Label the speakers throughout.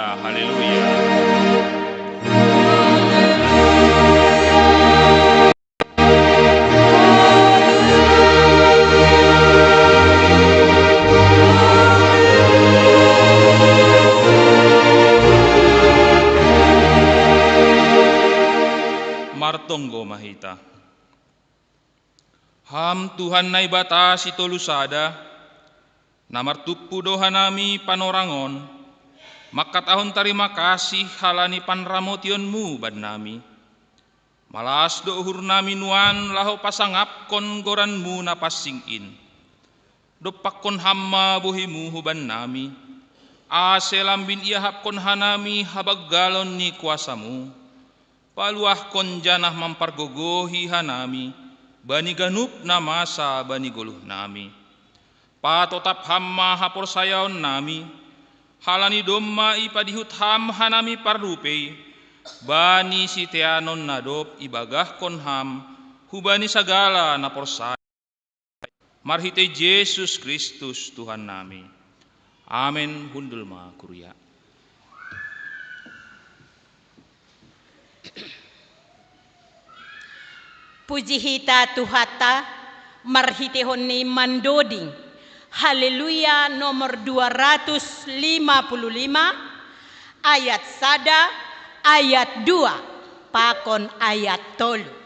Speaker 1: Haleluya. Martonggo mahita. Ham Tuhan nai batasi tolusada, namartupu doha nami panorangon, maka tahun terima kasih halani panramotionmu bad nami. Malas do uhur nami nuan laho pasangapkon goranmu napasingin. Dopakon hamma bohimu huban nami, ase lambin ia hapkon hanami habaggalon ni kuasamu. Paluah kon janah mampargogohi hanami, bani ganup na masa bani goluh nami. Patotap hamma hapor sayaon nami, halani domma ipadihut ham hanami parrupei, bani siteanon nadop ibagah kon ham, hubani sagala napor saya. Marhite Yesus Kristus Tuhan nami. Amin hundul ma kuria.
Speaker 2: Puji hita Tuhata, marhitehon ni mandoding. Haleluya nomor 255, ayat sada, ayat 2, pakon ayat 3.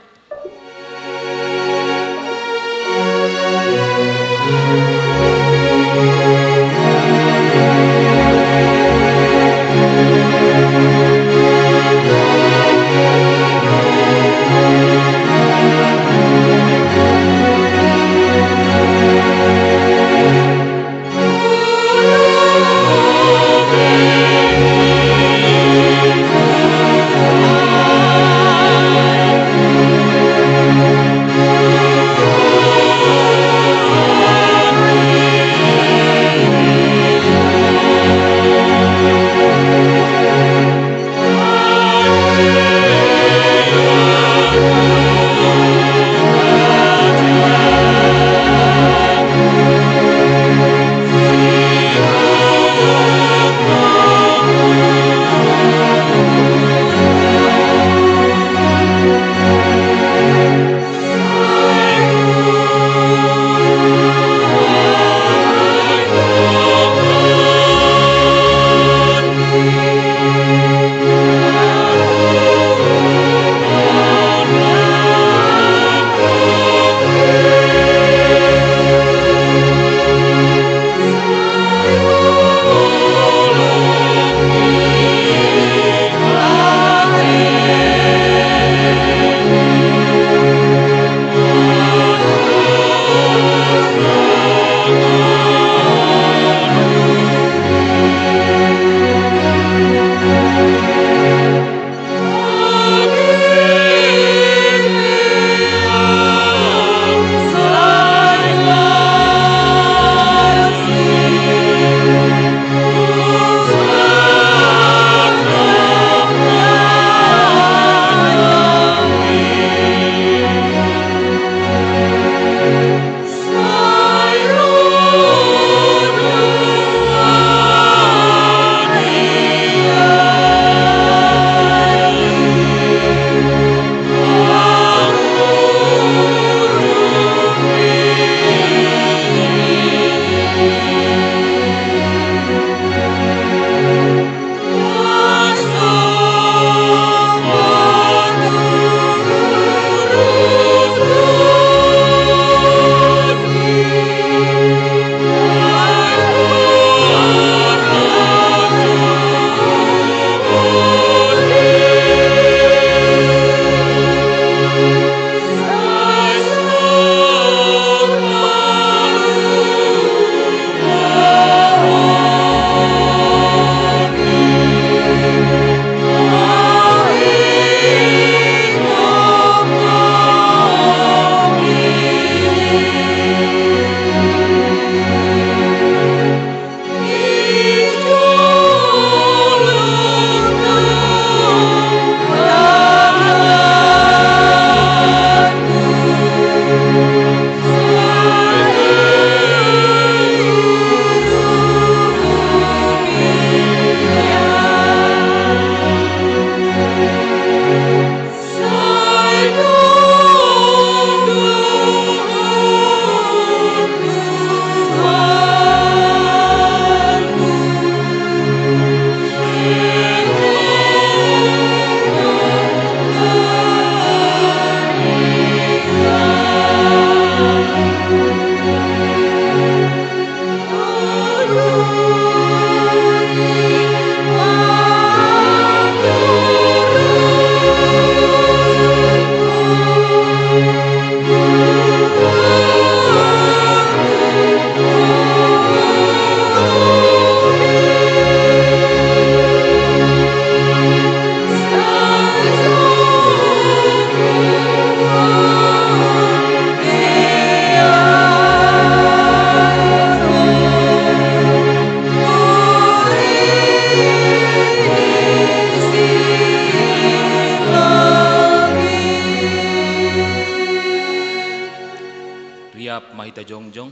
Speaker 1: hita jongjong.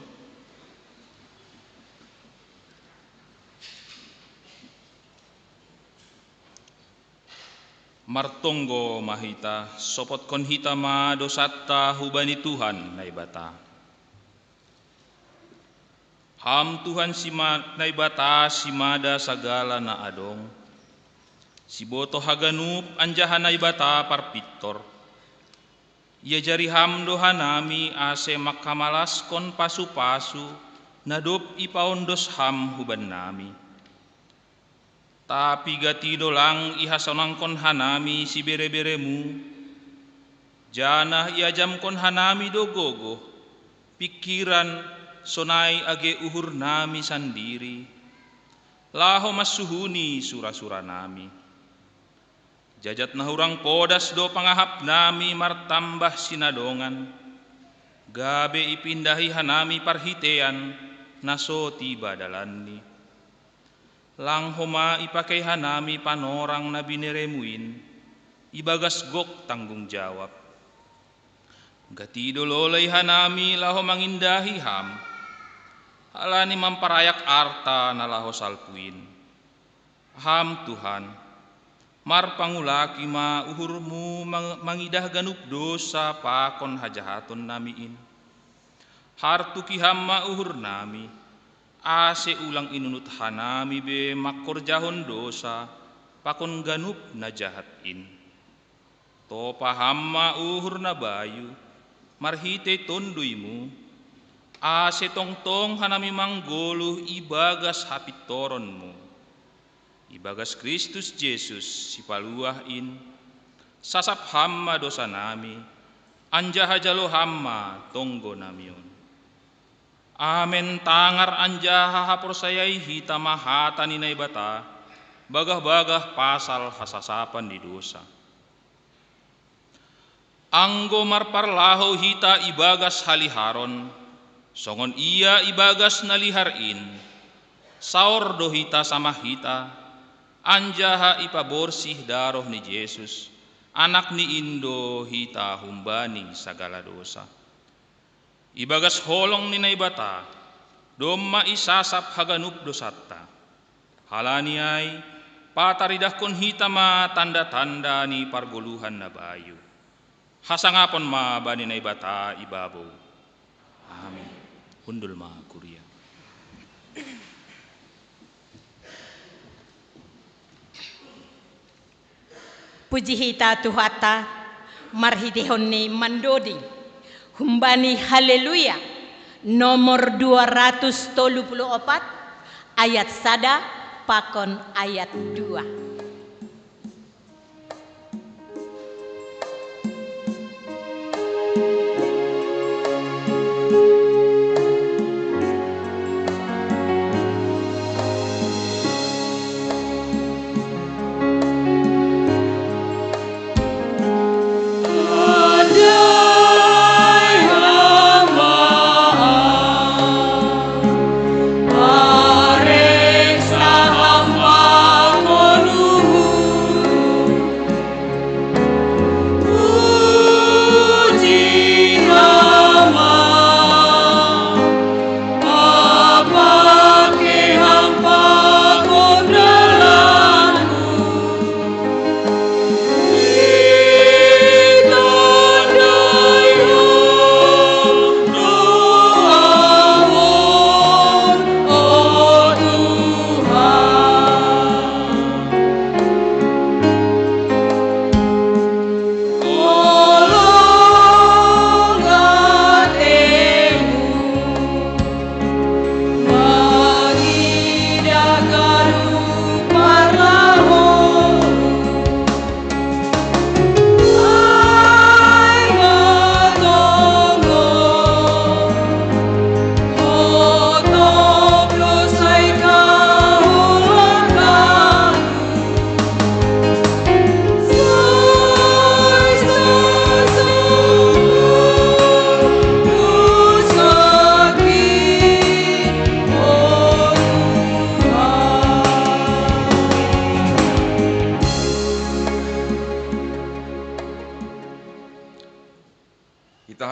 Speaker 1: Martonggo mahita sopot kon hita ma dosatta hubani Tuhan naibata. Ham Tuhan naibata simada sagala na adong. Si boto haganup anjahan naibata parpitor. Ia jari ham dohanami ase makamalas kon pasu-pasu nadop ipaondos ham huban nami. Tapi gatido lang ihasonang kon hanami si bere-beremu. Janah iajam kon hanami dogogo. Pikiran sonai age uhur nami sandiri. Laho masuhuni sura-sura nami. Jajat na hurang podas do pangahap nami martambah sinadongan. Gabe ipindahi hanami parhitean naso tiba dalani. Lang homa ipakai hanami panorang na bineremuin, ibagas gok tanggung jawab. Gatido lolay hanami laho mangindahi ham, halani mamparayak arta na laho salpuin. Ham Tuhan, marpangulaki ma uhurmu mangidah ganup dosa pakon hajahaton namiin. Hartuki ham ma uhur nami, ase ulang inunut hanami be makor jahon dosa pakon ganup na jahatin. To pahamma uhur na bayu marhite tonduimu ase tongtong hanami manggoluh ibagas hapitoronmu. Ibagas Kristus Yesus si paluahin sasap hamma dosa nami anjaha jalo hamma tonggo namion. Amen tangar anjaha haporsayai hita mahata ni naibata bagah-bagah pasal hasasapan di dosa. Anggo marparlaho hita ibagas haliharon songon ia ibagas naliharin saor do hita sama hita anjaha ipaborsih daroh ni Yesus anak ni Indo hita humbani sagala dosa. Ibagas holong ni naibata domma isasap haganup dosatta. Halani ay pataridah kon hita ma tanda-tanda ni pargoluhan na bayu. Hasangapon ma bani naibata ibabo. Amin. Hundul ma kuria.
Speaker 2: Puji hita tuhata marhitihon ni mandoding. Humbani haleluya nomor 234 ayat 1 pakon ayat 2.
Speaker 3: Reksa hamba monu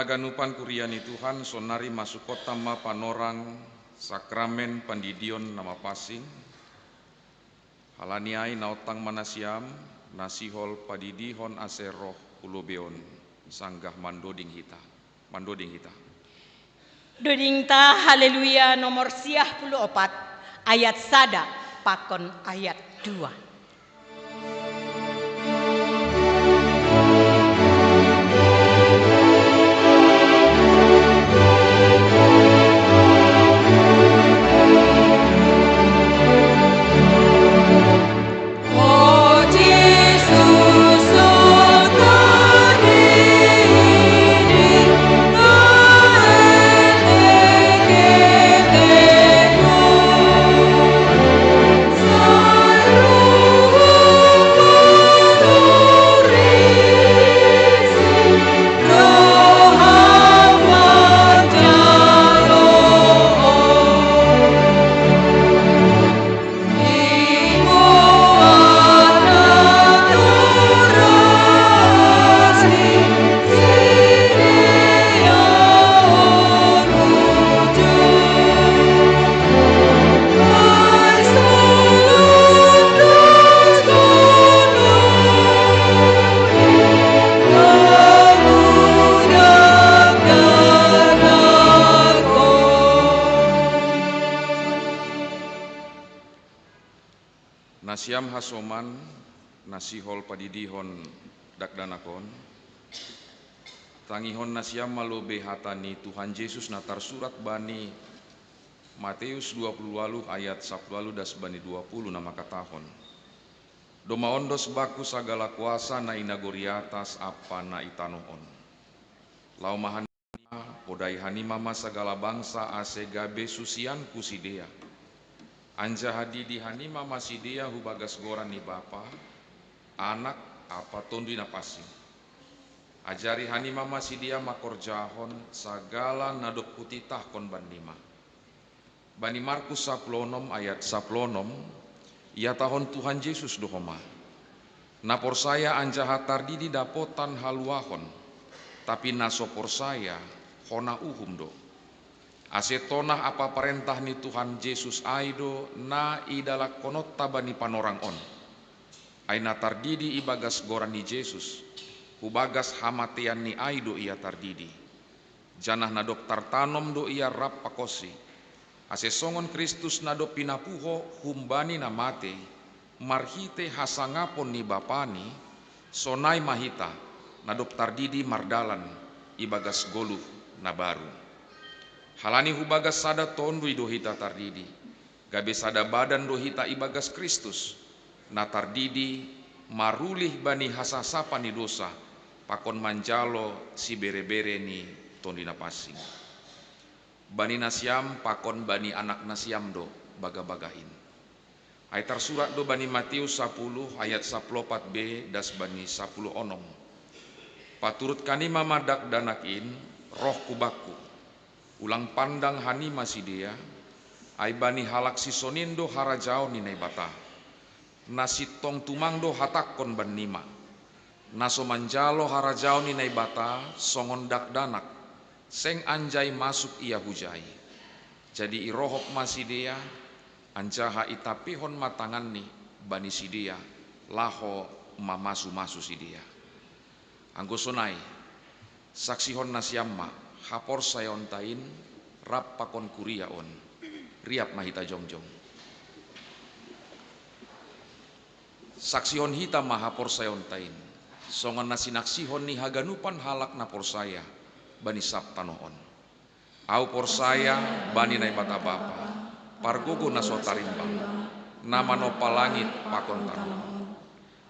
Speaker 3: haganupan kuriani Tuhan sonari masuk kota ma panorang sakramen pandidion nama pasing halaniai naotang manasiam nasihol padidihon aseroh ulobeon sanggah mandoding hita
Speaker 2: Doding ta haleluya nomor 54 ayat sada pakon ayat 2.
Speaker 3: Nasiam hasoman nasihol padidihon dakdanakon tangihon nasiam malobe hatani Tuhan Yesus natar surat bani Matius 20 ayat 10 das bani 20 nama katahon doma ondos baku sagala kuasa na inagori atas apa na itanoon lau mahan podai hanimama sagala bangsa ase gabe susian kusidea anja hadidi hanima masidia hubagas goran ni bapa anak apa tondi napasi ajari hanima masidia makor jahon sagala nadok putitah kon bandima bani Markus 10 ayat 10 ia tahun Tuhan Yesus dohoma napor saya anja hatardidi dapotan haluahon tapi nasopor saya hona uhum do asetonah apa perintah ni Tuhan Yesus aido na idalak konot tabani panorang on aina tardidi ibagas goran ni Yesus hubagas hamatian ni aido ia tardidi janah na dokter tanom do ia rap pakosi asesongon Kristus na do pinapuho humbani na mate marhite hasangapon ni bapani sonai mahita na dokter didi mardalan ibagas goluh na baru halani hubagas sada tondui dohita tardidi gabe sada badan dohita ibagas Kristus na tardidi marulih bani hasasapa ni dosa pakon manjalo si bere-bere ni tondi napasing bani nasiam pakon bani anak nasiam do baga-bagahin ayat tersurat do bani Matius 10 ayat 14b das bani 10 onom paturut kanima madak danakin roh kubaku ulang pandang hani masidia ai bani halak sisonindo harajao ni naibata nasitong tumangdo hatakon banima naso manjalo harajao ni naibata songon dakdanak seng anjai masuk ia hujai jadi irohop masidia anjaha itapihon matangan ni bani sidia laho mamasu-masu sidia anggosonai saksihon nasiamma hapor sayon tain rap pakon kuriaon riap mahita jongjong saksion hita mahapor sayon tain songon nasinaksihon ni haganupan halak napor saya bani sabtanoon au por saya bani nai bata bapa pargogo nasotarimbang nama no palangit pakon tanoon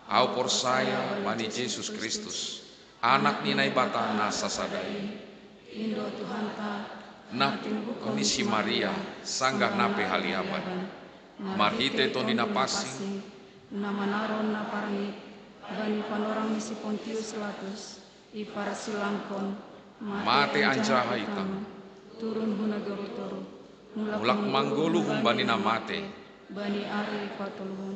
Speaker 3: au por saya bani Yesus Kristus anak ni nai bata nasasadai
Speaker 4: Indo Tuhan ta
Speaker 3: na komisi Maria sanggah nape haliaban marhite tondi napasing
Speaker 4: nama naron na parangit bani panorang misi Pontius Latus ipar silangkon
Speaker 3: mate anjaha hitam
Speaker 4: turun huna garutoro
Speaker 3: mulak manggolu humbani na mate
Speaker 4: bani ari patulun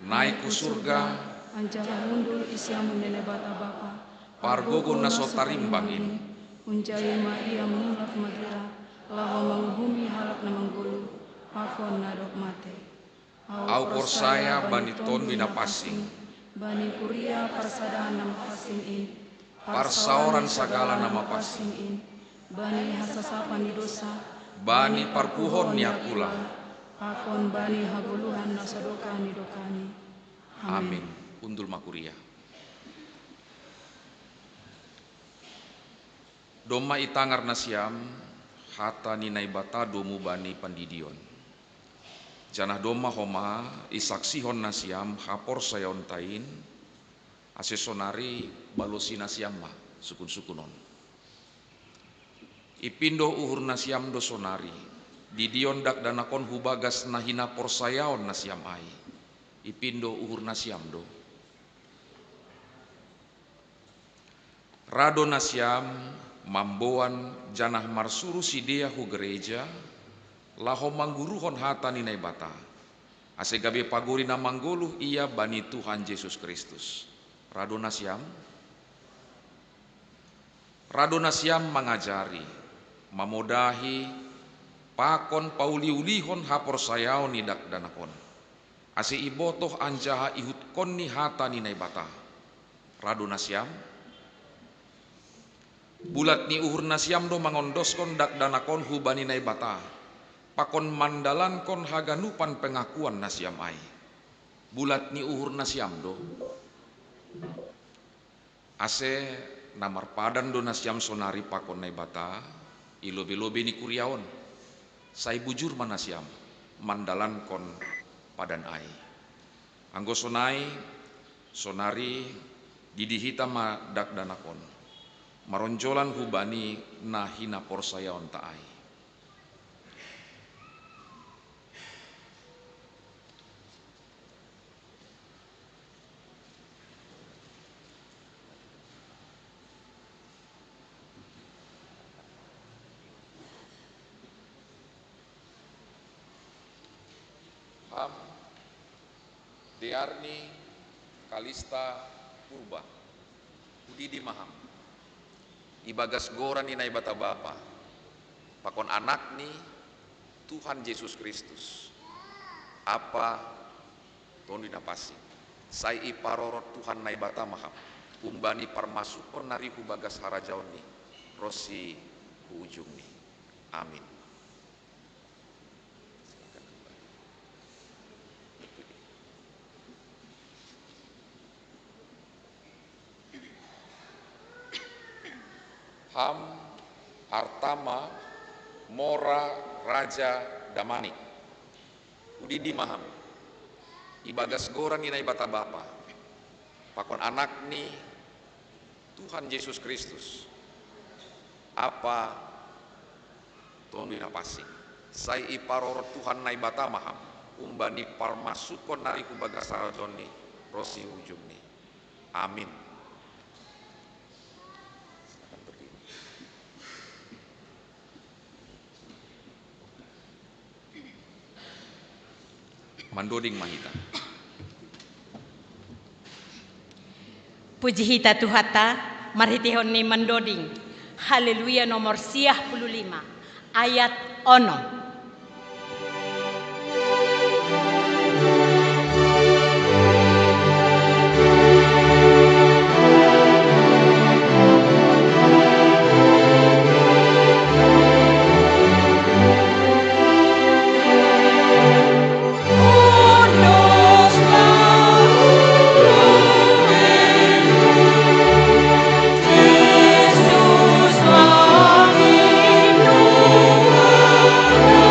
Speaker 3: naik ke surga
Speaker 4: anjaha mundul isyamun nene bata bapa
Speaker 3: pargogo nasotarimbangin
Speaker 4: Unjai ma ia mulak magira, lawa menghubungi halak na menggulu, pakon nadok mate.
Speaker 3: Au porsaya bani ton bina pasing,
Speaker 4: bani kuria parsadahan nama pasing in,
Speaker 3: parsaoran sagala nama pasing,
Speaker 4: in, bani hasasapan di dosa,
Speaker 3: bani parpuhon niakula.
Speaker 4: pakon bani haguluhan nasadokani dokani.
Speaker 3: Amin. Undul makuria. Doma itangar nasiam, hata ninai bata domu bani pandidion. Janah doma homa isaksihon nasiam hapor sayaon tain, asesonari balosi nasiam ma sukun-sukunon. Ipindo uhur nasiam do sonari, didion dak danakon hubagas nahina porsayaon nasiam ai. Ipindo uhur nasiam do. Rado nasiam mamboan janah marsuru sidea hu gereja, laho mangguruhon hata ninai bata. Asegabe pagorina manggoluh ia bani Tuhan Yesus Kristus. Rado nasiam mangajari, mamodahi, pakon pauliulihon hapor sayaon nidak danakon. Ase ibotoh anjaha ihut konni hata ninai bata. Rado nasiam bulat ni uhur nasiam do mangondoskon dak danakon hubani nai bata. Pakon mandalan kon haganupan pengakuan nasiam ai. Bulat ni uhur nasiam do. Ase namar padan do nasiam sonari pakon nai bata. Ilobe-lobe ni kuriaon. Sai bujur manasiam. Mandalan kon padan ai. Anggo sonari didihita ma dak danakon. Maronjolan hubani nahina porsayaon taai. Ham Dearni Kalista Purba Udidi Maham ibagas goran inai bata bapa pakon anak ni Tuhan Yesus Kristus apa toni napasi sai iparorot Tuhan nai bata maham umbani parmasukon nari hubagas harajaon ni rosi hu ujung ni. Amin. Ham Artama Mora Raja Damani Udidi Maham ibagas goran inai bata bapa pakon anak ni Tuhan Yesus Kristus apa tonu napasi sai iparorot Tuhan nai bata maham umbani parmasukon nari hubagas harajon ni rosi ujung ni. Amin. Mandoding mahita.
Speaker 2: Puji hita Tuhata, marhitihon ni mandoding. Haleluya nomor 55 ayat ono.
Speaker 5: Yesus, amin Tuhan.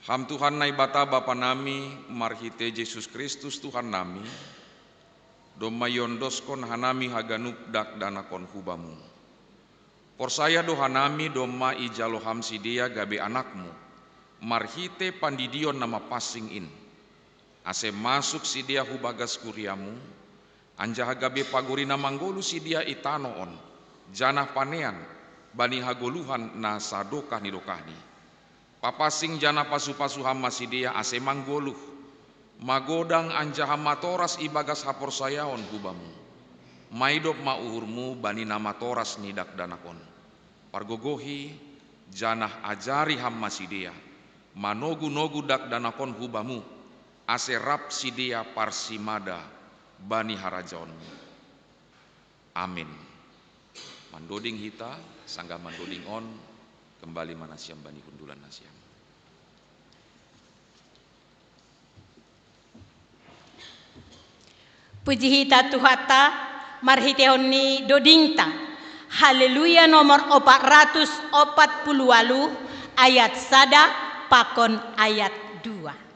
Speaker 3: Ham Tuhan nai bata Bapa nami, marhite Yesus Kristus Tuhan nami, doma yondoskon hanami haganuk dak danakon hubamu. Porsaya dohanami doma ijalo ham sidia gabe anakmu, marhite pandidion nama passing in. Ase masuk sidia hubagas kuriamu, anjaha gabe pagurina manggolu sidia itanoon, janah panean, bani hagoluhan na sadokah nidokahni. Papasing jana pasu-pasu hamma sidia ase manggoluh, magodang anjaha matoras ibagas hapor sayaon hubamu. Maidop mauhurmu bani nama toras nidak danakon. Pargogohi janah ajari hamma sidia, manogu-nogu dak danakon hubamu, ase rap sidia parsimada bani harajaonmu. Amin. Mandoding hita, sangga mandoding on, kembali manasiam bani hundulan nasiam.
Speaker 2: Puji hita tuhata, marhitehoni dodingta. Haleluya nomor 440 ayat sada pakon ayat 2.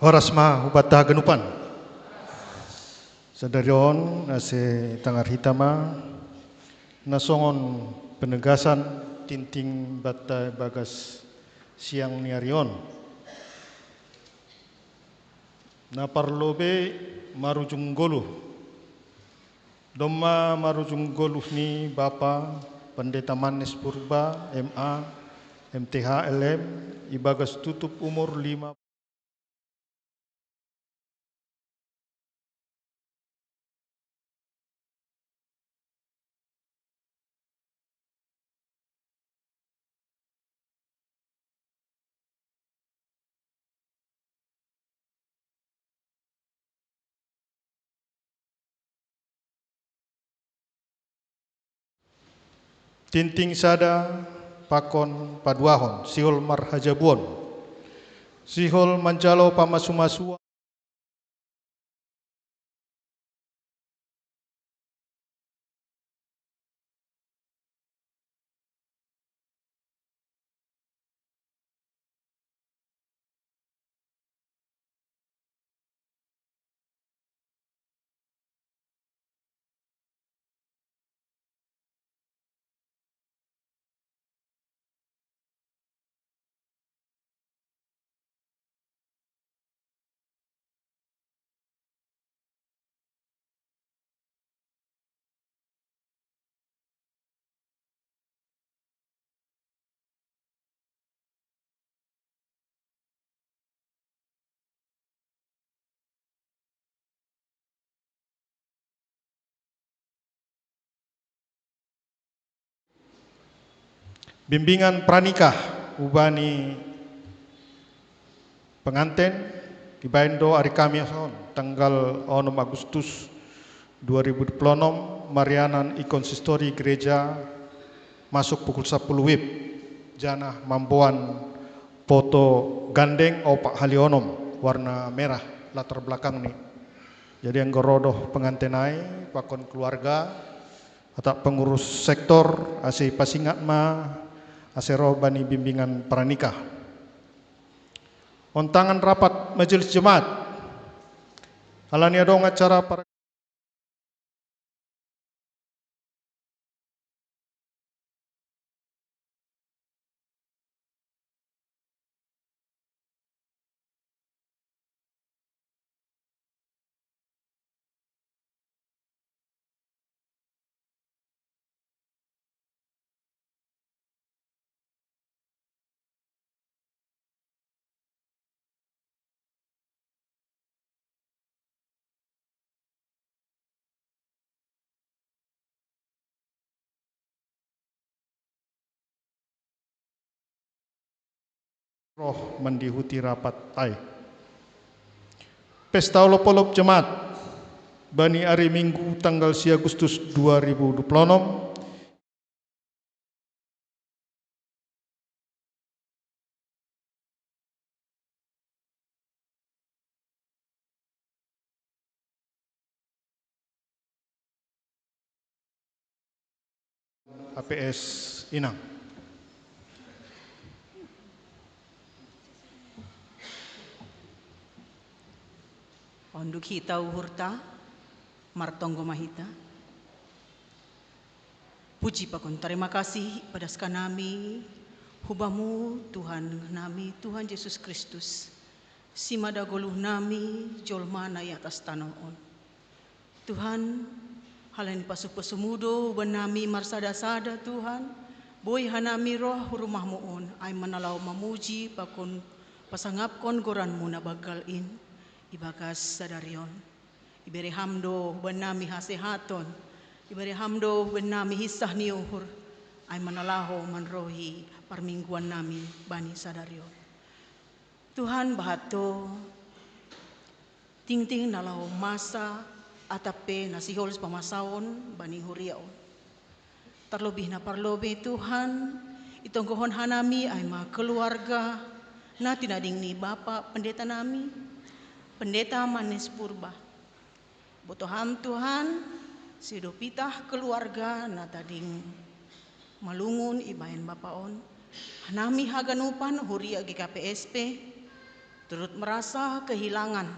Speaker 5: Horasma ubata genupan. Sadarion ase tangar hitama nasongon penegasan tinting bata bagas siang niarion. Na parlobe marujung goluh. Doma marujung goluh ni Bapa Pendeta Manes Purba MA MTH LM ibagas tutup umur 5 Tinting sada pakon paduahon sihol marhajabuon. Sihol manjalo pamasu-masua. Bimbingan pranikah ubani pengantin Kibaindo hari Kamis tanggal 6 Agustus 2026 Marianan Ikonsistori Gereja masuk pukul 10 WIB jana mampuan foto gandeng opak halionom warna merah latar belakang nih. Jadi yang gorodoh pengantinai pakon keluarga atau pengurus sektor ase pasingat ma asero bani bimbingan pranikah. Ontangan rapat majelis jemaat. Alani adong acara para roh mendihuti rapat ai. Pesta olop-olop jemaat bani hari Minggu tanggal 1 Agustus 2026 APS Inang.
Speaker 6: Onduk hita uhurta, martonggo mahita. Puji pakon, terima kasih pada sekanami, hubamu Tuhan nami, Tuhan Yesus Kristus. Simada goluh nami, jolmana i atas tanah on. Tuhan, halani pasu-pasumudo, benami marsada-sada Tuhan. Boy hanami roh rumahmu on, ay manalau mamuji pakon pasangapkon goranmu na bagalin. Ibagas sadarion, iberi hamdo benami hasehaton, iberi hamdo benami hisah niuhur, ay manalaho manrohi parmingguan nami bani sadarion. Tuhan bahato, ting-ting nalau masa atape nasihols pamasawon bani huriao. Terlebih na parlobe Tuhan, itonggohon hanami ay ma keluarga, na tinading ni Bapak pendeta nami, Pendeta Manes Purba. Botoham Tuhan, sidopitah keluarga na tading malungun ibayan bapaon. Hanami haganupan huria GKPSP, turut merasa kehilangan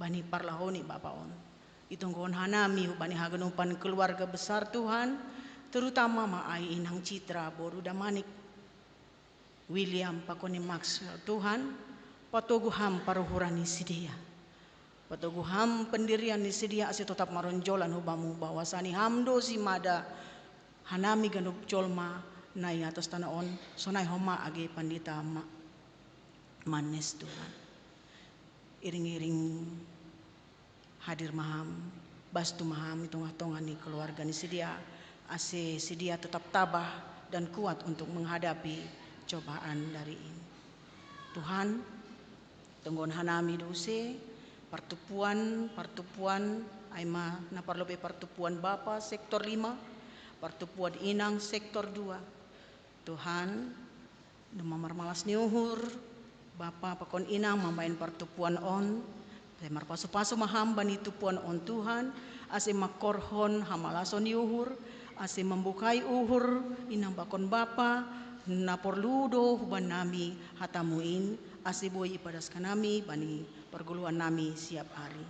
Speaker 6: bani parlahoni bapaon. Itunggon hanami bani haganupan keluarga besar Tuhan, terutama maai Inang Citra Boru Damanik, William Pakoni Maxwell Tuhan, patoguham paruhurani sidia. Patoguham pendirian ni sidia asih tetap maronjolan hubamu bahwasani hamdo si mada hanami ganup jolma nai atas tanah on sonai homa age pandita manes Tuhan. Iring-iring hadir maham, bastu maham tongah-tongah ni keluarga ni sidia asih sidia tetap tabah dan kuat untuk menghadapi cobaan dari ini. Tuhan, tenggon hanami dose partupuan aima na parlobe partupuan Bapa sektor 5 Pertupuan Inang Sektor 2. Tuhan, demamar malas niuhur, Bapa pakon inang mambain pertupuan on, semar pasu-pasu maham bani tupuan on Tuhan, ase makorhon hamalason niuhur, ase membukai uhur, inang bakon Bapa, na porludo huban nami hatamuin, ase boy ipadas kanami bani perguluan nami siap hari.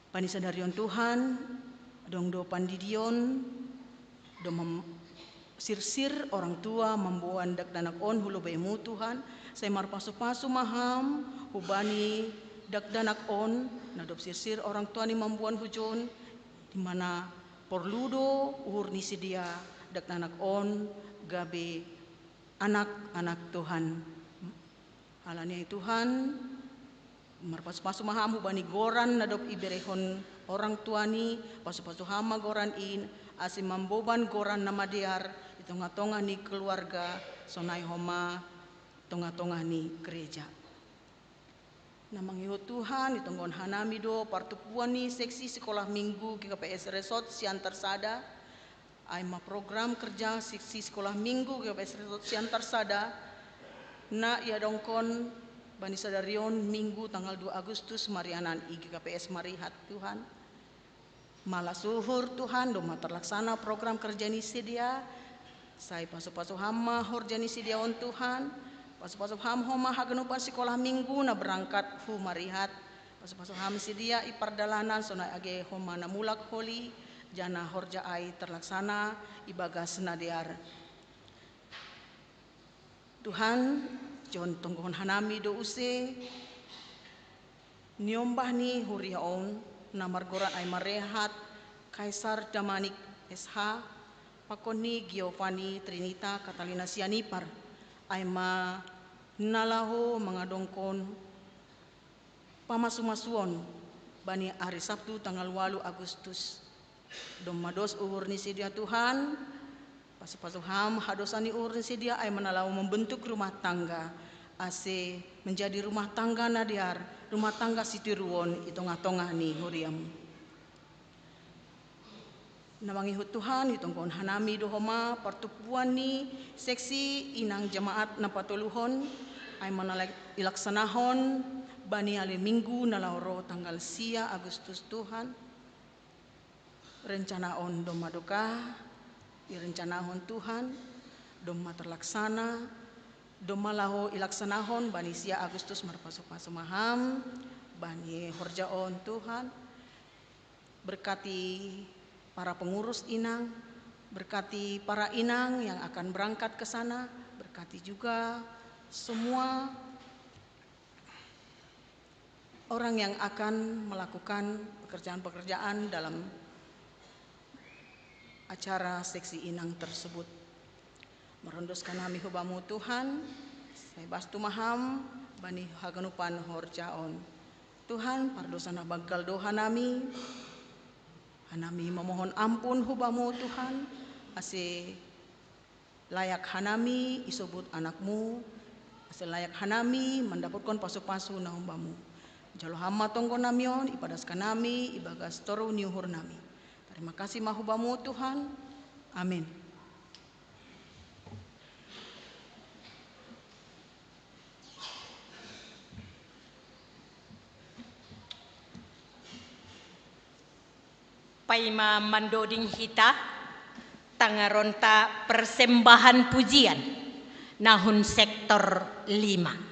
Speaker 6: Bani sadarion Tuhan, dong do pandidion, dong sirsir orang tua membuan dak danak on hulu bemu Tuhan, saya mar pasu-pasu maham hubani dak danak on, nadop sirsir orang tua ni membuan hujon, di mana porludo uhur ni sedia dak danak on gabe anak-anak Tuhan. Alania Tuhan, mar pasu-pasu maham hubani goran nadop iberehon orang tua ni pasu-pasu hama goran in asim mamboban goran nama diar tonga-tonga ni keluarga sonai homa tonga-tonga ni gereja. Namang Tuhan itonggon hanami do partupuan ni seksi sekolah minggu GKPS Resort Siantar Sada. Aima program kerja seksi sekolah minggu GKPS Resort Siantar Sada. Na ia dongkon bani sadarion minggu tanggal 2 Agustus marianan GKPS Marihat Tuhan. Malah suhur Tuhan doma terlaksana program kerja ni sedia. Saya pasu-pasu hama horjani sidiaon Tuhan, pasu-pasu ham homa hagenupan sekolah minggu na berangkat hu marihat, pasu-pasu ham sidia ipardalanan sonai age homa na mulak holi, jana horja ai terlaksana ibagas nadiar. Tuhan, jon tonggon hanami do use, niombah ni huriaon, namar goran ai marehat, Kaisar Damanik SH, Pakoni Giovanni Trinita Catalina Sianipar aima nalaho mengadongkon pamasu-masuon bani hari Sabtu tanggal 8 Agustus domados uhur ni sedia Tuhan pasu-pasu ham hadosani uhur ni sedia ai menalau membentuk rumah tangga ase menjadi rumah tangga nadiar rumah tangga sitiruon itongah-tongah ni huriam. Namangi Tuhan itongkon hanami dohoma pertupuan ni seksi inang jemaat na patuluhon ay manalak ilaksanahon bani ale minggu nalauro tanggal sia Agustus Tuhan rencana on doma doka irencanahon Tuhan doma terlaksana doma laho ilaksanahon bani sia Agustus marpasu-pasu maham bani horjaon Tuhan berkati para pengurus inang, berkati para inang yang akan berangkat ke sana, berkati juga semua orang yang akan melakukan pekerjaan-pekerjaan dalam acara seksi inang tersebut. Merondoskan kami hubamu Tuhan, saya bastu maham, bani haganupan horjaon. Tuhan, pardosana bagal doha nami, hanami memohon ampun hubamu Tuhan, ase layak hanami isobut anakmu, ase layak hanami mendapatkan pasu-pasu na hubamu. Jalo hama tonggo namion, ipadaskan nami, ibagas toru niuhur nami. Terima kasih mahubamu Tuhan, amin.
Speaker 2: Paima mandoding hita tangaronta persembahan pujian nahun sektor 5.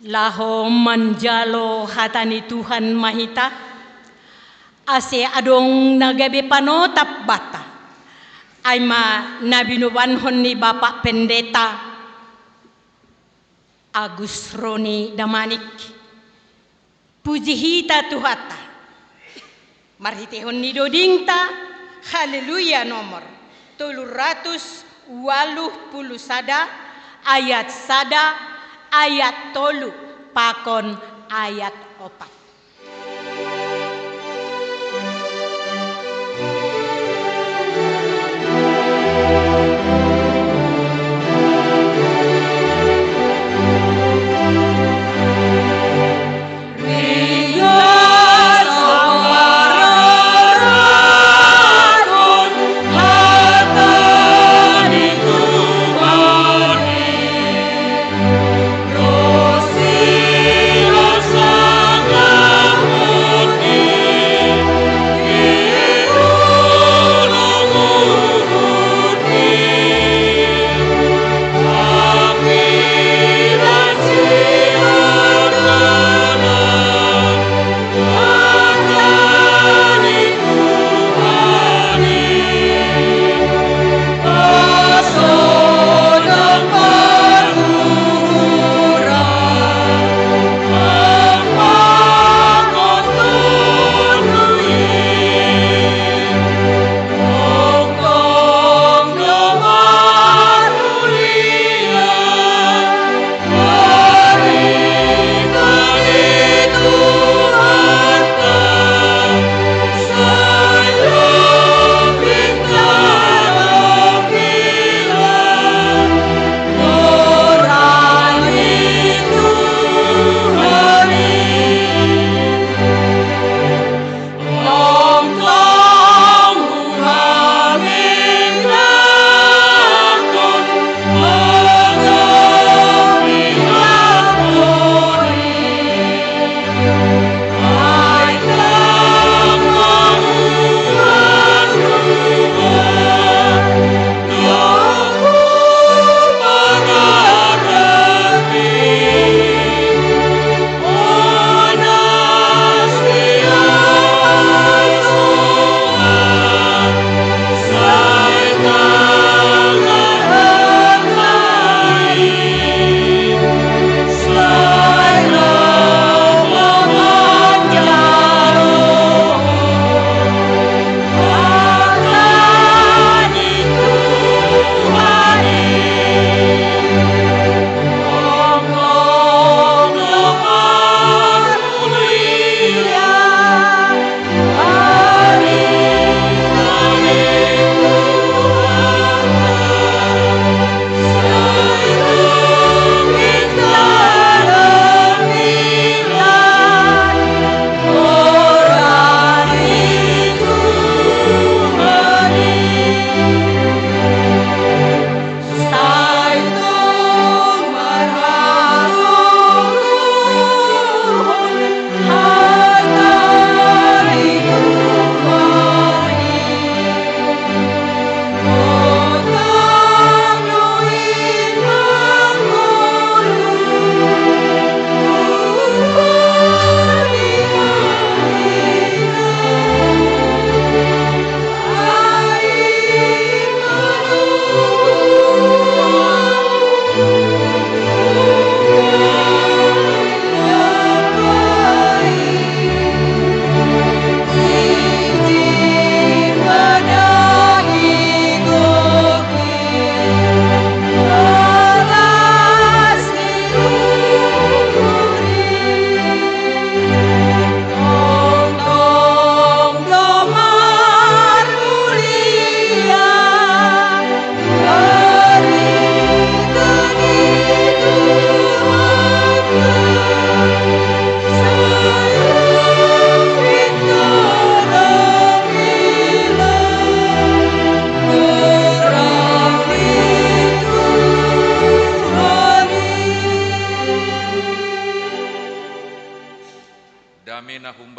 Speaker 2: laho manjalo hatani Tuhan mahita, ase adong nagabe panotap bata, ay nabinubanhon ni Bapak Pendeta Agus Roni Damanik, pujihita tuhata, marhitihon ni dodingta, haleluya nomor 381 ayat sada ayat tolu pakon ayat 4.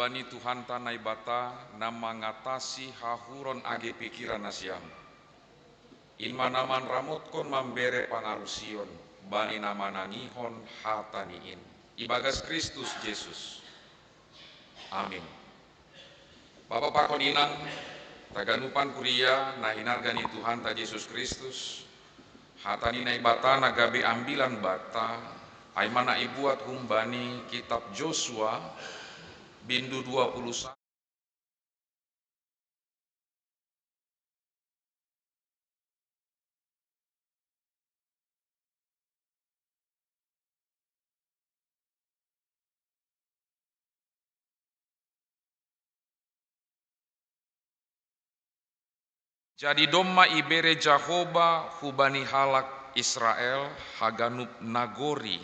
Speaker 3: humbani Tuhan tanai bata na mangatasi hahuron age pikiran asiam. Inma naman ramot kon mambere pangarusion bani nama nangihon hataniin. ibagas Kristus Yesus. Amin. Bapak pakoninang taganupan kuria na hinargani Tuhan ta Yesus Kristus, hatani na ibata na gabi ambilan bata, ay mana ibuat humbani kitab Joshua bindu 21. Jadi domma ibere Jahoba hubani halak Israel haganup nagori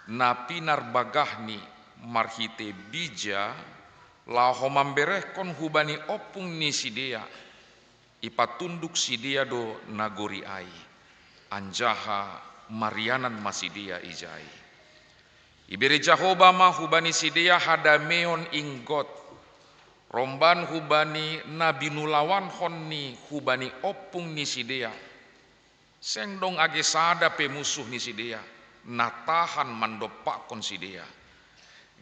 Speaker 3: na pinar bagahni marhite bija laho mambereh kon hubani opung ni sidea ipatunduk sidea do nagori ai anjaha marianan masidia ijai ibere Jahoba ma hubani sidea hadameon inggot romban hubani nabi nulawan honni hubani opung ni sidea sengdong age sada pe musuh ni sidea natahan mandopak kon sidea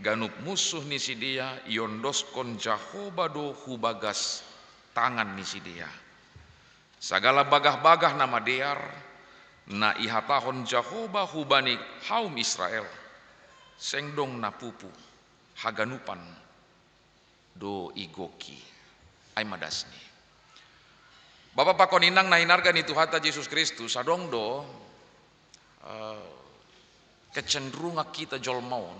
Speaker 3: ganup musuh ni sidea yondos kon Jahoba do hubagas tangan ni sidea sagala bagah-bagah nama dear na ihatahon Jahoba hubani haum Israel sengdong napupu haganupan do igoki ay madasni. Bapak pakoninang nahinarga ni Tuhan Yesus Kristus adong do kecenderungan kita jolmaon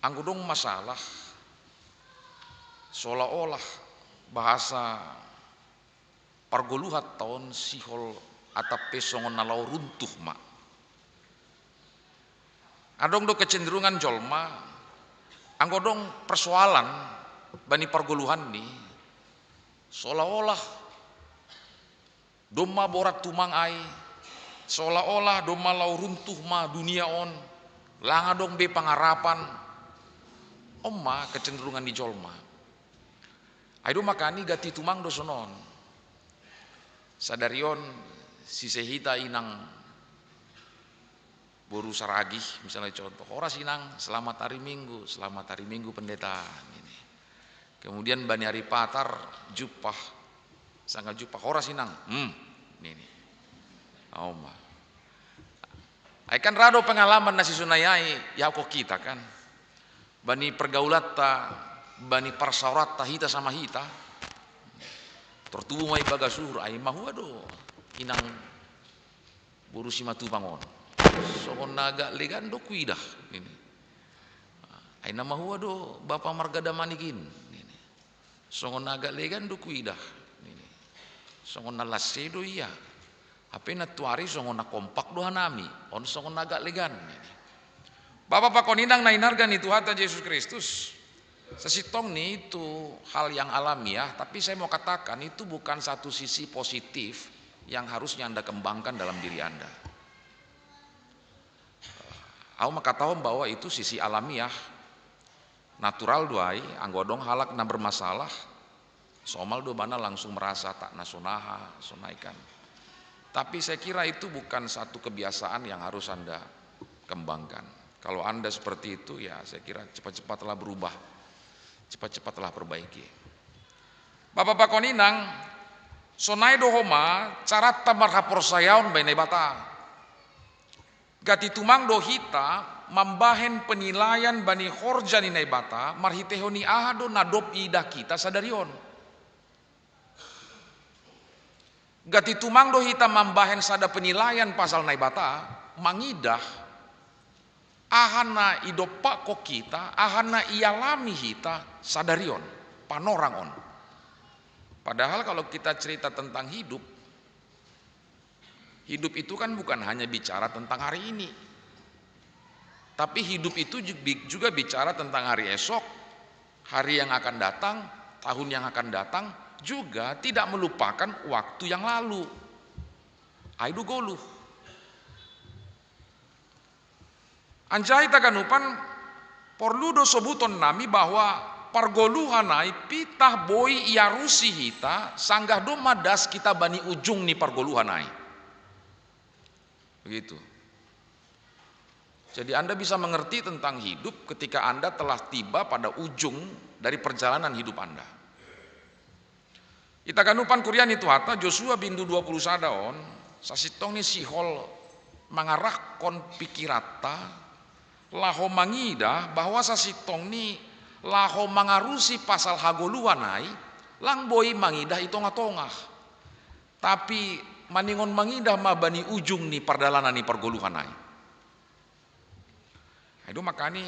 Speaker 3: anggudong masalah seolah-olah bahasa pargoluhat tahun sihol atap pesongon nalau runtuh ma adong do kecenderungan jolma anggodong persoalan bani perguluhan ni seolah-olah doma borat tumang ai seolah-olah doma lau runtuh ma dunia on langadong be pangarapan omma kecenderungan di jolma aido makani gati tumang do sonon sadarion sisehita inang boru saragih misalnya contoh ora sinang selamat hari Minggu pendeta ini. Kemudian bani hari patar jupah sanggal jupah ora sinang ini oma ai kan rado pengalaman nasi sunayai ya kok kita kan bani pergaulata bani parsaurata hita sama hita tertubu mai bagasur ai mahu ado inang boru simatu pangon songon naga legan do kuidah ini ai nama huwa do bapa margada manikin ini songon naga legan do kuidah ini songon nalase do iya ape na tuari songon na kompak do hanami on songon naga legan ini Bapak pakoninang nainargan itu Tuhan Yesus Kristus sesitong nih itu hal yang alamiah tapi saya mau katakan itu bukan satu sisi positif yang harusnya Anda kembangkan dalam diri Anda. Aku makatahom bahwa itu sisi alamiah, natural doai, anggodong halak na bermasalah, somal do bana langsung merasa tak nasonaha, sonaikan. Tapi saya kira itu bukan satu kebiasaan yang harus Anda kembangkan. Kalau Anda seperti itu ya saya kira cepat-cepatlah berubah, cepat-cepatlah perbaiki. Bapak pakoninang, sonai dohoma cara tamar hapor sayaon bene bata. Gati tumang dohita mambahen penilaian bani horja ni naibata marhitehoni ahado nadop idah kita sadarion. Gati tumang dohita mambahen sada penilaian pasal naibata mangidah ahana idopak kok kita ahana ialami hita sadarion panorang on. Padahal kalau kita cerita tentang hidup itu kan bukan hanya bicara tentang hari ini. Tapi hidup itu juga bicara tentang hari esok, hari yang akan datang, tahun yang akan datang, juga tidak melupakan waktu yang lalu. Aidu goluh. Anjai taganupan porludo sobuton nami bahwa pargoluhanai pitah boi iarusi hita sanggah domadas kita bani ujung ni pargoluhanai. Begitu. Jadi Anda bisa mengerti tentang hidup ketika Anda telah tiba pada ujung dari perjalanan hidup Anda. Ita kanupan Kuriani Tuhata Joshua bindu 20 sadaon sasitong ni sihol mengarah kon pikirata laho mangida bahwa sasitong ni laho mangarusi pasal hagoluanai lang boy mangidah itonga-tongah. Tapi maningon mangidah mabani ujung ni perdalanan ni pergoluhanai. Itu makanya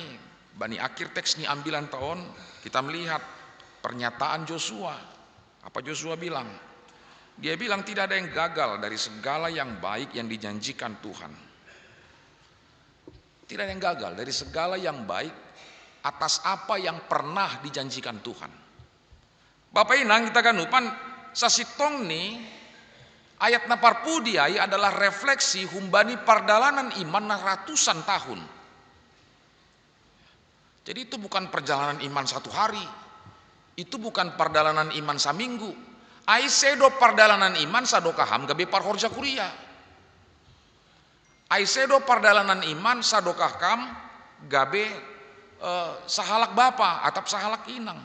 Speaker 3: bani akhir teks ni ambilan tahun kita melihat pernyataan Joshua. Apa Joshua bilang? Dia bilang tidak ada yang gagal dari segala yang baik yang dijanjikan Tuhan. Tidak ada yang gagal dari segala yang baik atas apa yang pernah dijanjikan Tuhan. Bapak inang kita kanupan sasitong ni ayat na parpudiai adalah refleksi humbani perdalanan iman na ratusan tahun. Jadi itu bukan perjalanan iman satu hari, itu bukan perjalanan iman saminggu. Ai sedo perdalanan iman sadokaham gabe parhorja kuria. Ai sedo perdalanan iman sadokaham gabe sahalak bapa atap sahalak inang.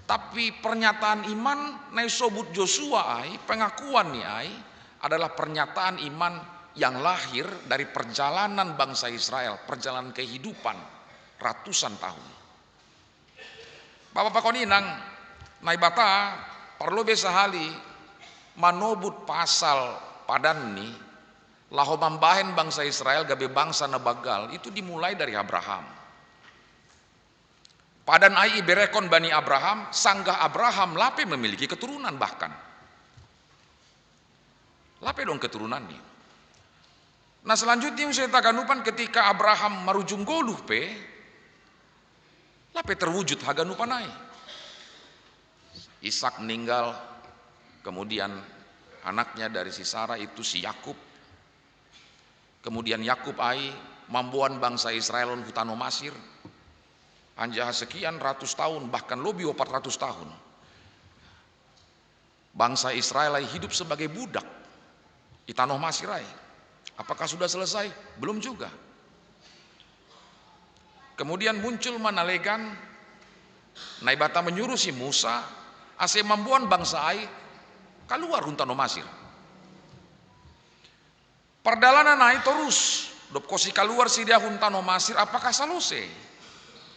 Speaker 3: Tapi pernyataan iman nai sobut Joshua ai pengakuan ni ai adalah pernyataan iman yang lahir dari perjalanan bangsa Israel, perjalanan kehidupan ratusan tahun. Bapak koninang naibata perlu besahali manobut pasal padan ni laho mambahen bangsa Israel gabe bangsa nabagal itu dimulai dari Abraham. Padan ai iberekon bani Abraham, sanggah Abraham lape memiliki keturunan bahkan. Lape dong keturunan ni. Nah selanjutnya saya takanupan ketika Abraham marujung goluh pe lape terwujud haganupanai. Ishak meninggal, kemudian anaknya dari si Sarah itu si Yakub. Kemudian Yakub ai mambuan bangsa Israel on hutano Masir. Anjah sekian ratus tahun bahkan lebih 400 tahun. Bangsa Israel ai hidup sebagai budak di tanah Masir ai. Apakah sudah selesai? Belum juga. Kemudian muncul manalegan naibata menyuruh si Musa ase mambuan bangsa ai keluar huntano Masir. Perdalanan ai terus dop kosi keluar si dia huntano Masir apakah selesai?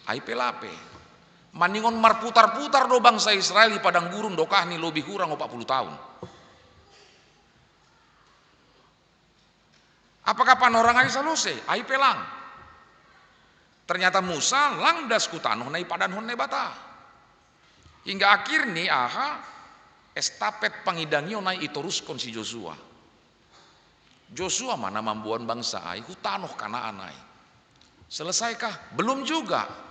Speaker 3: Ai pelape. Maningon marputar-putar do bangsa Israel di padang gurun dokah ni lebih kurang 40 tahun. Apakah panorang ai selesai? Ai pelang. Ternyata Musa langdas kutanoh nai padan hon nebata. Hingga akhirnya aha estafet pangidangio nai iteruskan si Joshua. Joshua mana mambuan bangsa ai hutanoh Kanaan ai. Selesaikah? Belum juga.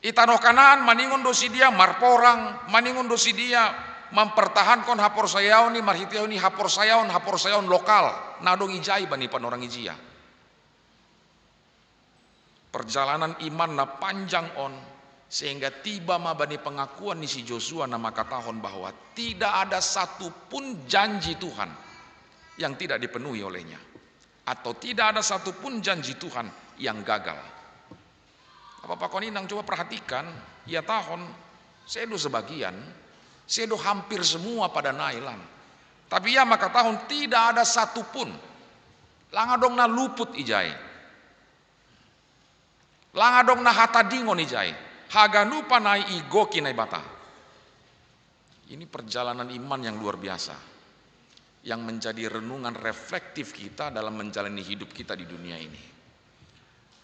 Speaker 3: Itanoh Kanaan maningon dosi dia marporang, maningon dosi dia mempertahankan hapor sayaon ni marhitiaon ni hapor sayaon lokal. Nadong ijai bani panorang ijia. Perjalanan iman na panjang on sehingga tiba mabani pengakuan ni si Joshua nama katahon bahwa tidak ada satupun janji Tuhan yang tidak dipenuhi olehnya atau tidak ada satupun janji Tuhan yang gagal. Bapak koninang coba perhatikan ya tahun sedo sebagian, sedo hampir semua pada nailan. Tapi ya maka tahun tidak ada satupun langadong na luput ijai. Langadong na hatadingon ijai. Haganu panai igo kinai bata. Ini perjalanan iman yang luar biasa. Yang menjadi renungan reflektif kita dalam menjalani hidup kita di dunia ini.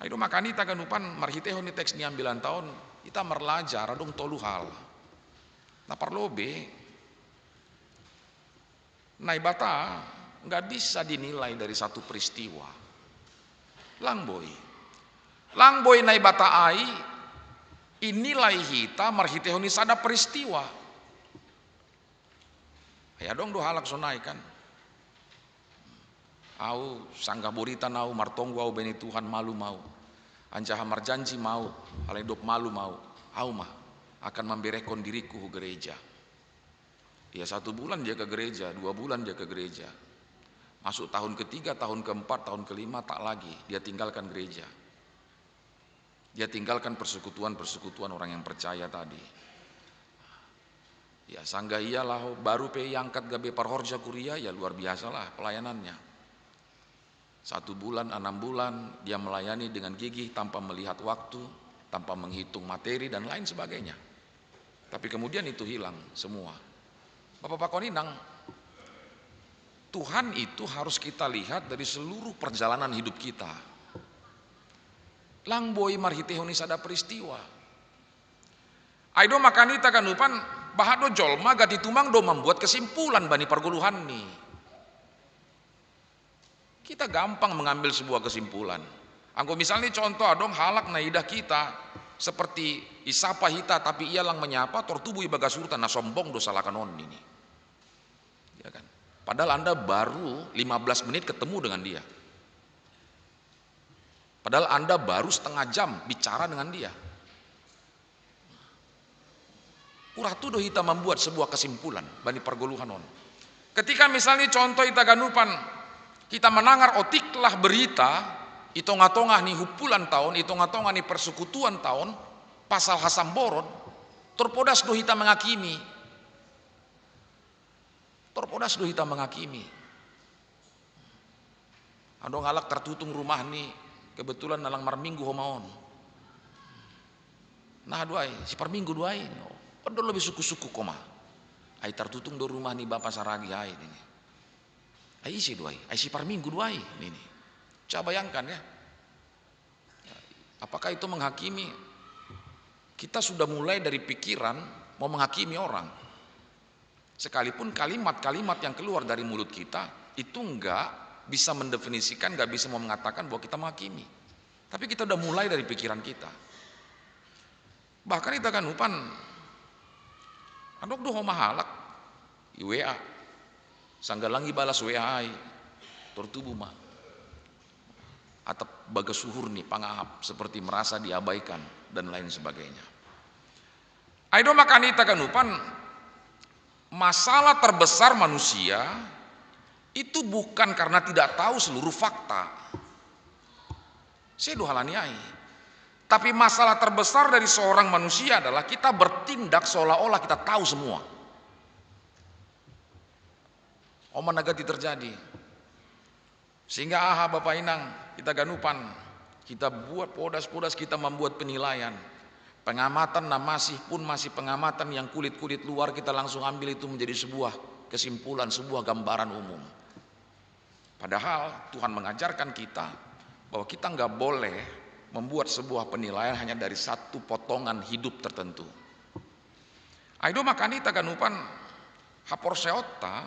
Speaker 3: Ayo makani ta kanupan marhitehon ni teks ni ambilan tahun kita merlajar adong tolu hal. Na parlobe naibata nggak bisa dinilai dari satu peristiwa. Langboy naibata ai inilai hita marhitehon ni sada peristiwa. Ya dong do halak sonai kan. Au sanggah borita nau martonggu au beni Tuhan malu mau. Anjaha marjanji mau, aledok malu mau. Au mah akan memberekon diriku ke gereja. Ya 1 bulan dia ke gereja, 2 bulan dia ke gereja. Masuk tahun ketiga, tahun keempat, tahun kelima tak lagi. Dia tinggalkan gereja. Dia tinggalkan persekutuan-persekutuan orang yang percaya tadi. Ya sangga iyalah baru pe angkat gabe parhorja kuria, ya luar biasalah pelayanannya. 1 bulan, 6 bulan dia melayani dengan gigih tanpa melihat waktu, tanpa menghitung materi dan lain sebagainya. Tapi kemudian itu hilang semua. Bapak Pakoninang, Tuhan itu harus kita lihat dari seluruh perjalanan hidup kita. Langboi marhitehoni sada peristiwa. Aido makanita kanupan bahado jolma gati tumang do membuat kesimpulan bani perguluhan nih. Kita gampang mengambil sebuah kesimpulan. Angko misalnya contoh adong halak naidah kita seperti isapa hita tapi ia lang menyapa tortubu ibaga surta na sombong do salakan on ini. Ya kan? Padahal Anda baru 15 menit ketemu dengan dia. Padahal Anda baru setengah jam bicara dengan dia. Uratu do hita membuat sebuah kesimpulan bani perguluhan on. Ketika misalnya contoh ita ganupan kita menangar otiklah berita itonga-tonga nih hupulan tahun, itonga-tonga nih persekutuan tahun pasal hasamboron torpodas do hita menghakimi. Torpodas do hita menghakimi. Adong alak tertutung rumah nih kebetulan nalang marminggu homaon. Nah duai si parminggu duai. Padahal lebih suku-suku koma. Ai tertutung do rumah nih bapak saragi ai ini. Ai isi duai, ai si parminggu duai ini. Coba bayangkan ya. Apakah itu menghakimi? Kita sudah mulai dari pikiran mau menghakimi orang. Sekalipun kalimat-kalimat yang keluar dari mulut kita itu enggak bisa mendefinisikan, enggak bisa mau mengatakan bahwa kita menghakimi. Tapi kita udah mulai dari pikiran kita. Bahkan kita kan upan andok doh mahalak i WA. Sanggalangi balas WA ai tortubu mah. Atau bagas suhur nih pangahap seperti merasa diabaikan dan lain sebagainya. Aido makanita kanupan masalah terbesar manusia itu bukan karena tidak tahu seluruh fakta. Saya dohalaniai. Tapi masalah terbesar dari seorang manusia adalah kita bertindak seolah-olah kita tahu semua. Oma nagati terjadi. Sehingga Bapak Inang kita ganupan, kita buat podas-podas, kita membuat penilaian. Pengamatan masih pengamatan yang kulit-kulit luar kita langsung ambil itu menjadi sebuah kesimpulan, sebuah gambaran umum. Padahal Tuhan mengajarkan kita bahwa kita nggak boleh membuat sebuah penilaian hanya dari satu potongan hidup tertentu. Aido makanita ganupan hapor seota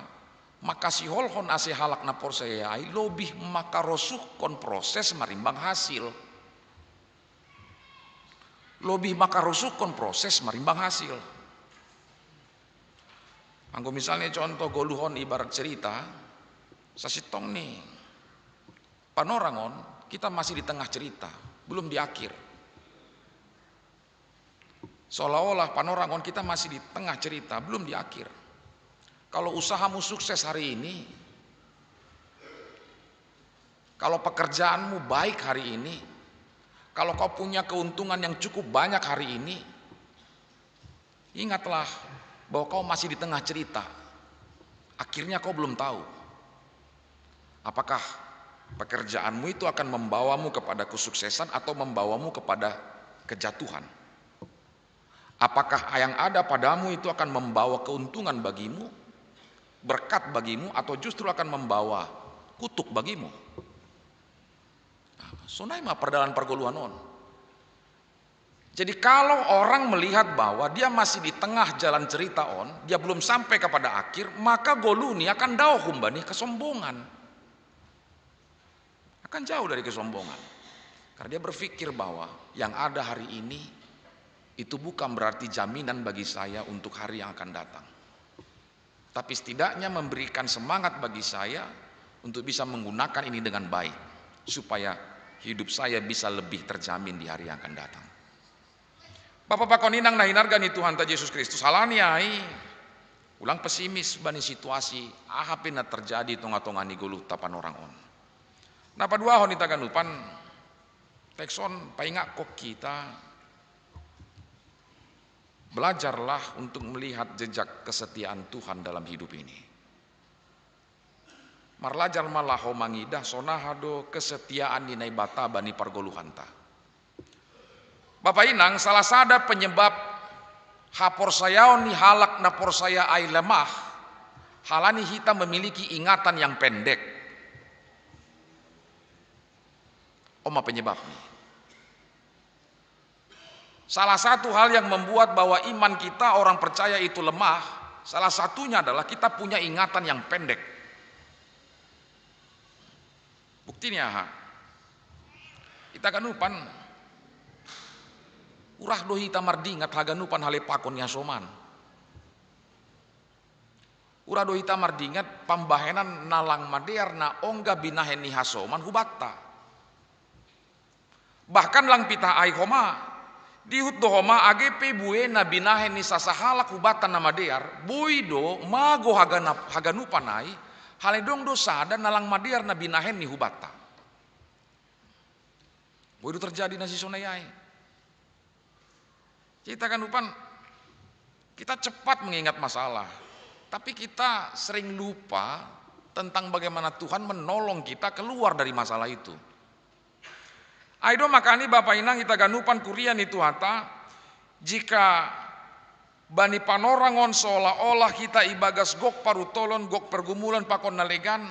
Speaker 3: makasih holhon ase halak na porseyai lebih makarosuh kon proses marimbang hasil. Lebih makarosuh kon proses marimbang hasil. Anggo misalnya contoh goluhon ibarat cerita, sasitong nih panorangon kita masih di tengah cerita, belum di akhir. Seolah-olah panorangon kita masih di tengah cerita, belum di akhir. Kalau usahamu sukses hari ini, kalau pekerjaanmu baik hari ini, kalau kau punya keuntungan yang cukup banyak hari ini, ingatlah bahwa kau masih di tengah cerita. Akhirnya kau belum tahu apakah pekerjaanmu itu akan membawamu kepada kesuksesan atau membawamu kepada kejatuhan. Apakah yang ada padamu itu akan membawa keuntungan bagimu, berkat bagimu, atau justru akan membawa kutuk bagimu. Sonai mah perdalan pergoluhan on. Jadi kalau orang melihat bahwa dia masih di tengah jalan cerita on, dia belum sampai kepada akhir, maka goluni akan dauhum bani kesombongan. Akan jauh dari kesombongan. Karena dia berpikir bahwa yang ada hari ini itu bukan berarti jaminan bagi saya untuk hari yang akan datang. Tapi setidaknya memberikan semangat bagi saya untuk bisa menggunakan ini dengan baik, supaya hidup saya bisa lebih terjamin di hari yang akan datang. Bapak-bapak koninang nahinargani Tuhan ta Yesus Kristus halani ai Ulang pesimis bani situasi ahapin terjadi tonga-tonga ni gulu tapan orang on. Napa dua hon ita ganupan tekson paingak kok kita belajarlah untuk melihat jejak kesetiaan Tuhan dalam hidup ini. Marlajar malaho mangidah sonahado kesetiaan ni naibata bani pargoluhanta. Bapak Inang, salah sada penyebab hapor saya ni halak napor saya ai lemah, halani kita memiliki ingatan yang pendek. Oma penyebabnya. Salah satu hal yang membuat bahwa iman kita orang percaya itu lemah, salah satunya adalah kita punya ingatan yang pendek. Buktinya, kita kanupan urah dohi tamardingat haganupan halepakon yasoman. Urah dohi tamardingat pambahenan nalang madear na ongga binahen ni hasoman hubatta. Bahkan lang pita ai homa dihut do homa AGP buena binahen ni sasahalak hubatan na madear boido mago haganupan ai haledong dosa dan nalang madear na binahen ni hubatta. Boido terjadi nasi sonayai. Kita kan lupa, kita cepat mengingat masalah, tapi kita sering lupa tentang bagaimana Tuhan menolong kita keluar dari masalah itu. Aido makani Bapak Inang kita ganupan kurian itu hata, jika bani panorangon seolah-olah kita ibagas gok parutolon, gok pergumulan pakon nalegan,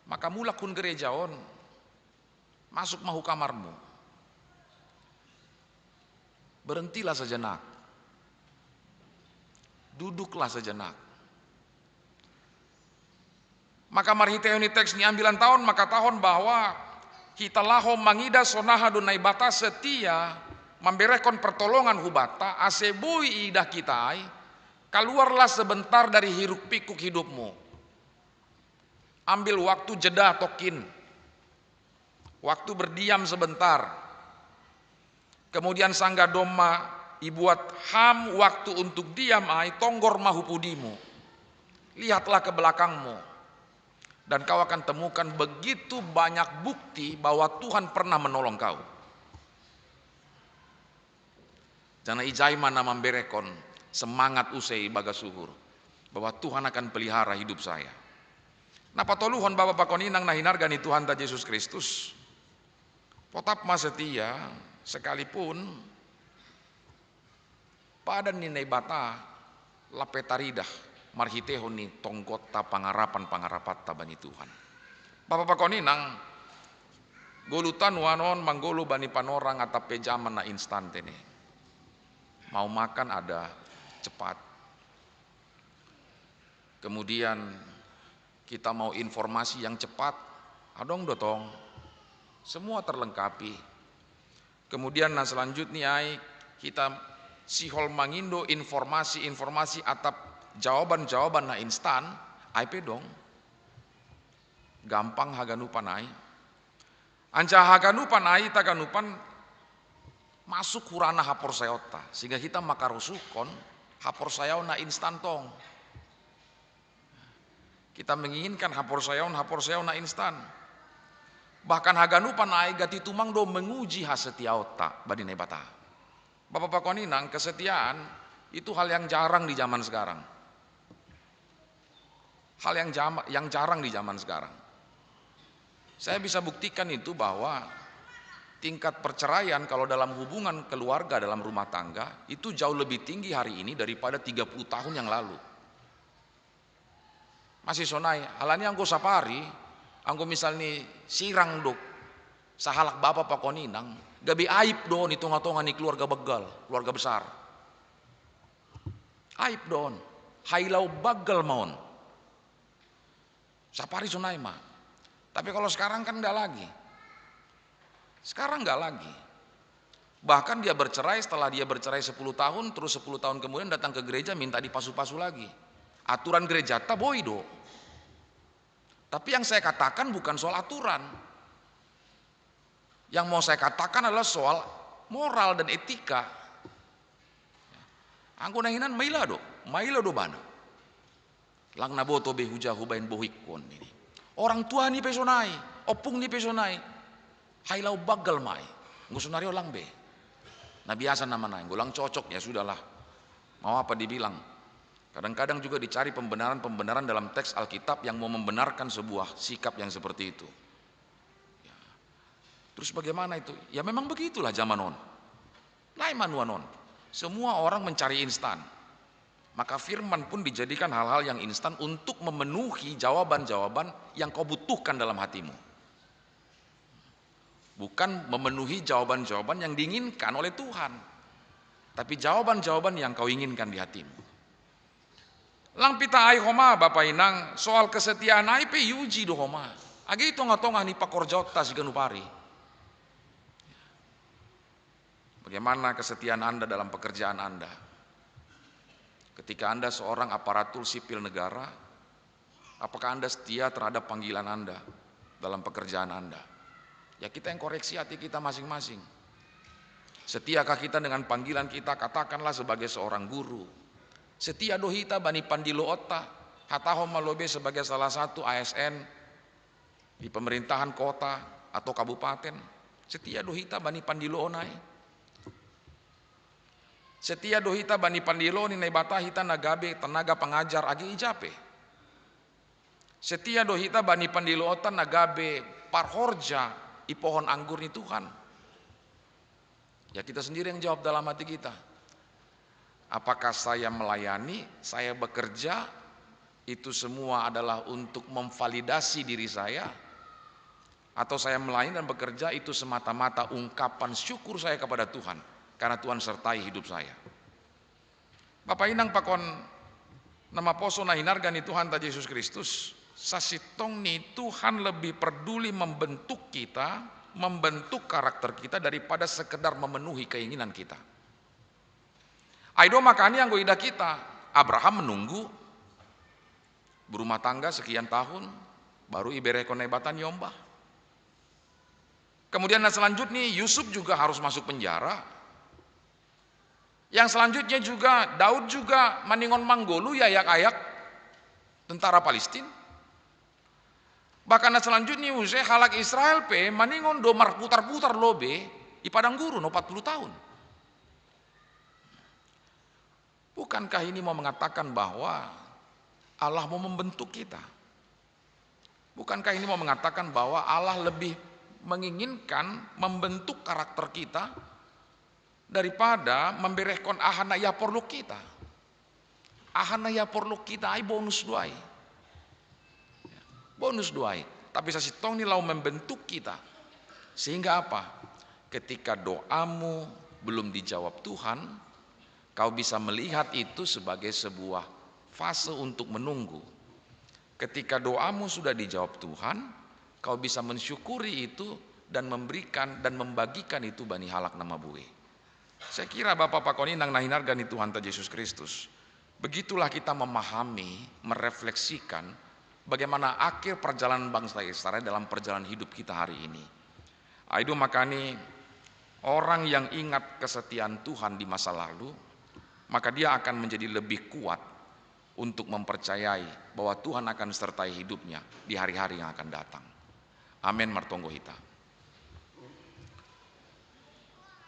Speaker 3: maka mula kun gerejaon, masuk mahu kamarmu. Berhentilah sejenak. Duduklah sejenak. Maka marhiteoni teks ni ambilan tahun maka tahun bahwa kita lahom mangida sonaha dunai bata setia memberekon pertolongan hubata asebui idah kita ai keluarlah sebentar dari hiruk pikuk hidupmu. Ambil waktu jeda tokin. Waktu berdiam sebentar. Kemudian sangga doma ibuat ham waktu untuk diam ai tonggor mahupudimu. Lihatlah ke belakangmu. Dan kau akan temukan begitu banyak bukti bahwa Tuhan pernah menolong kau. Jangan ijai mana memberekon semangat usai baga suhur. Bahwa Tuhan akan pelihara hidup saya. Nah patoluhon bapak pakoninang nahinargani Tuhan ta Yesus Kristus. Potap mas setia. Sekalipun pada ninai bata lapetaridah marhitehoni tonggota pangarapan-pangarapat tabani Tuhan. Bapak pakoninang golutan wanon manggolu bani panorang atape zaman na instan tene. Mau makan ada cepat. Kemudian kita mau informasi yang cepat, adong dotong. Semua terlengkapi. Kemudian nah selanjutnya kita sihol mangindo informasi atap jawaban na instan ai pedong gampang haganupan ai anca haganupan ai taganupan masuk hurana hapor sayota sehingga kita makarusukon hapor sayau na instan tong kita menginginkan hapor sayau na instan. Bahkan haganupan ai gati tumang do menguji hasetia otak badi nebata. Bapak pakoninang kesetiaan itu hal yang jarang di zaman sekarang. Hal yang jarang di zaman sekarang. Saya bisa buktikan itu bahwa tingkat perceraian kalau dalam hubungan keluarga dalam rumah tangga itu jauh lebih tinggi hari ini daripada 30 tahun yang lalu. Masih sonai, halanya angko sapari angko misalnya sirang dok sahalak bapak pakoninang gabi aib don itu ngatongan ni keluarga begal keluarga besar aib don hailau bagal maun sapari sunai mah tapi kalau sekarang kan enggak lagi bahkan dia bercerai setelah dia bercerai 10 tahun terus 10 tahun kemudian datang ke gereja minta dipasu-pasu lagi aturan gereja tak boido. Tapi yang saya katakan bukan soal aturan. Yang mau saya katakan adalah soal moral dan etika. Angko nahinan maila do bana. Lang naboto be huja hubain bohikon ini. Orang tua ni pesonai, opung ni pesonai. Hailau bagal mai. Ngusunario lang be. Nah biasa nama naing, golang cocok ya sudahlah. Mau apa dibilang? Kadang-kadang juga dicari pembenaran-pembenaran dalam teks Alkitab yang mau membenarkan sebuah sikap yang seperti itu. Ya. Terus bagaimana itu? Ya memang begitulah zaman non. Lai manua non. Semua orang mencari instan. Maka firman pun dijadikan hal-hal yang instan untuk memenuhi jawaban-jawaban yang kau butuhkan dalam hatimu. Bukan memenuhi jawaban-jawaban yang diinginkan oleh Tuhan, tapi jawaban-jawaban yang kau inginkan di hatimu. Lang pita ai homa Bapak Inang soal kesetiaan ai pe yuji do homa. Agi tonga-tonga ni pakorjota si ganupari. Bagaimana kesetiaan Anda dalam pekerjaan Anda? Ketika Anda seorang aparatur sipil negara, apakah Anda setia terhadap panggilan Anda dalam pekerjaan Anda? Ya kita yang koreksi hati kita masing-masing. Setiakah kita dengan panggilan kita, katakanlah sebagai seorang guru. Setia dohita bani pandilo otta, hataho malobe sebagai salah satu ASN di pemerintahan kota atau kabupaten. Setia dohita bani pandilo onai. Setia dohita bani pandilo ni nebata hita nagabe tenaga pengajar agi ijape. Setia dohita bani pandilo otta nagabe parhorja di pohon anggur ni Tuhan. Ya kita sendiri yang jawab dalam hati kita. Apakah saya melayani, saya bekerja, itu semua adalah untuk memvalidasi diri saya? Atau saya melayani dan bekerja itu semata-mata ungkapan syukur saya kepada Tuhan, karena Tuhan sertai hidup saya. Bapak Inang pakon nama poso na hinarga ni Tuhan ta Yesus Kristus. Sasitong ni Tuhan lebih peduli membentuk kita, membentuk karakter kita daripada sekedar memenuhi keinginan kita. Aido makanya yang ida kita, Abraham menunggu berumah tangga sekian tahun, baru ibere konebatan yombah. Kemudian selanjutnya Yusuf juga harus masuk penjara. Yang selanjutnya juga Daud juga maningon manggolu yayak-ayak tentara Palestina. Bahkan selanjutnya usai halak Israel pe maningon domar putar-putar lobe di padang gurun 40 tahun. Bukankah ini mau mengatakan bahwa Allah mau membentuk kita? Bukankah ini mau mengatakan bahwa Allah lebih menginginkan membentuk karakter kita daripada memberehkon ahana ya porluk kita? Ahana ya porluk kita ai bonus duai. Bonus duai, tapi sasitong ni lau membentuk kita. Sehingga apa? Ketika doamu belum dijawab Tuhan, kau bisa melihat itu sebagai sebuah fase untuk menunggu. Ketika doamu sudah dijawab Tuhan, kau bisa mensyukuri itu dan memberikan dan membagikan itu bani halak nama bue. Saya kira Bapak Pakoni nang nahinargani Tuhan ta Yesus Kristus. Begitulah kita memahami, merefleksikan bagaimana akhir perjalanan bangsa Israel dalam perjalanan hidup kita hari ini. Aido makani orang yang ingat kesetiaan Tuhan di masa lalu, maka dia akan menjadi lebih kuat untuk mempercayai bahwa Tuhan akan sertai hidupnya di hari-hari yang akan datang. Amin martonggo hita.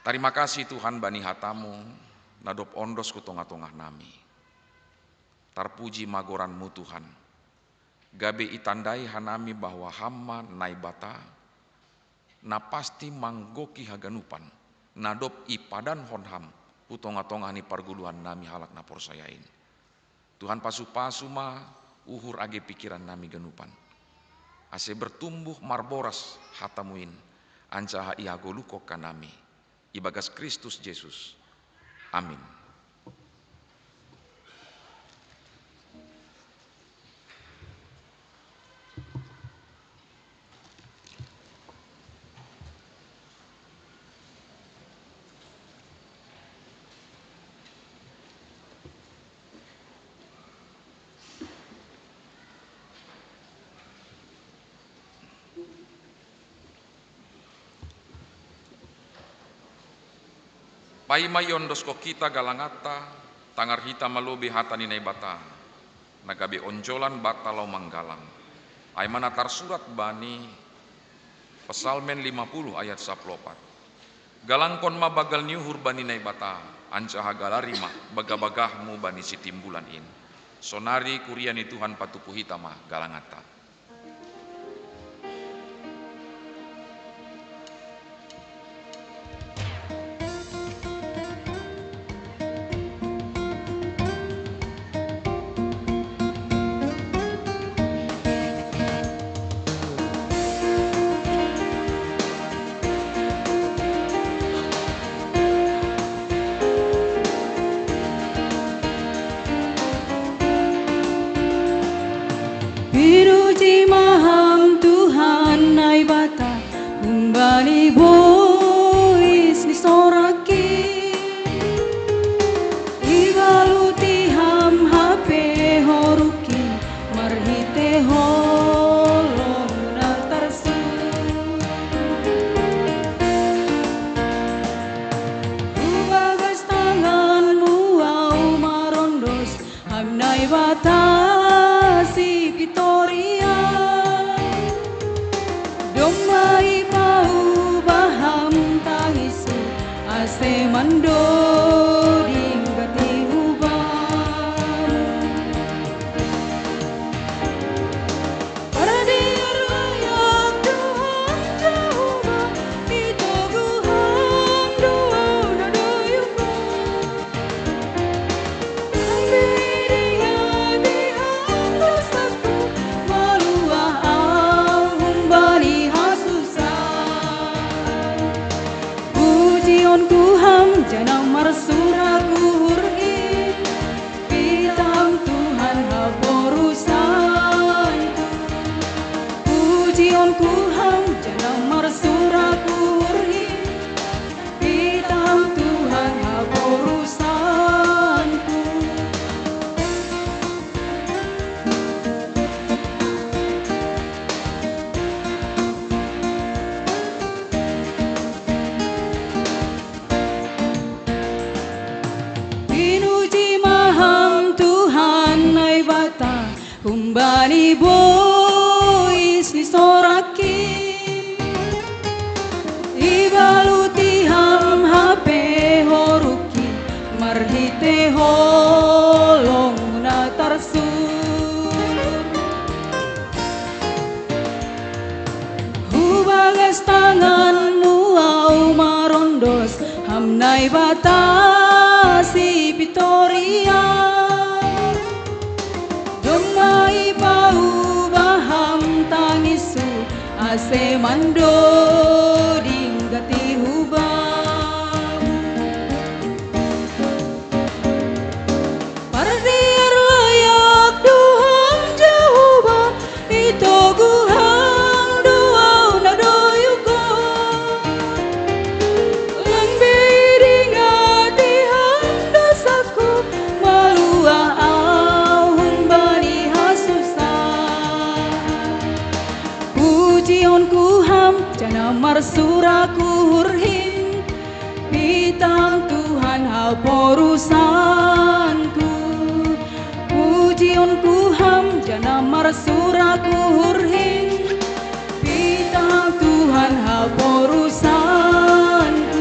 Speaker 3: Terima kasih Tuhan bani hatamu, nadop ondos ku tongah-tongah nami. Tarpuji magoranmu Tuhan. Gabe itandai hanami bahwa hama naibata na pasti manggoki haganupan nadop ipadan honham putonga-tonga ni parguluhan nami halak na porsayain. Tuhan pasu-pasu ma uhur age pikiran nami ganupan. Ase bertumbuh marboras hatamuin ancaha iagoluko kanami ibagas Kristus Yesus. Amin. Paima yondos ko kita galangata, tangar hita malobi hata ni naibata. nagabe onjolan batalau manggalang. Ai manatar surat bani Pesalmen 50 ayat 14. Galangkon ma bagal niuhur bani nai bata, anca hagalari ma bagah-bagahmu bani si timbulan in. Sonari kuriani Tuhan patupu hitama galangata.
Speaker 4: Piruji maham Tuhan nai bata umbani bois ni soraki ibaluti ham hape horuki marhite holong na tarsu ubagas tanganmu au marondos ham nai bata si Victoria domai pau baham tangisu ase mando dinggati uban Paradir layak Tuhan Jehovah itu Tuhan doa nadayuka janang marsuraku hurgin Pitam Tuhan haborusan Pujianku ham janang marsuraku hurgin Pitam Tuhan haborusanku Umbani bois ni sorakin ibaluti ham hape horuki marhite holong na tarsu hubagas tanganmu au marondos ham nai batasi Victoria Domai pau baham tangisu ase mando dinggati hubam Paradir layak Tuhan Jehovah itu Tuhan doa nadayuka Langbi dingati handasaku malua Pujianku ham jana marsuraku hurhin Pitam Tuhan haborusanku Pujianku ham jana marsuraku hurhin Pitam Tuhan haborusanku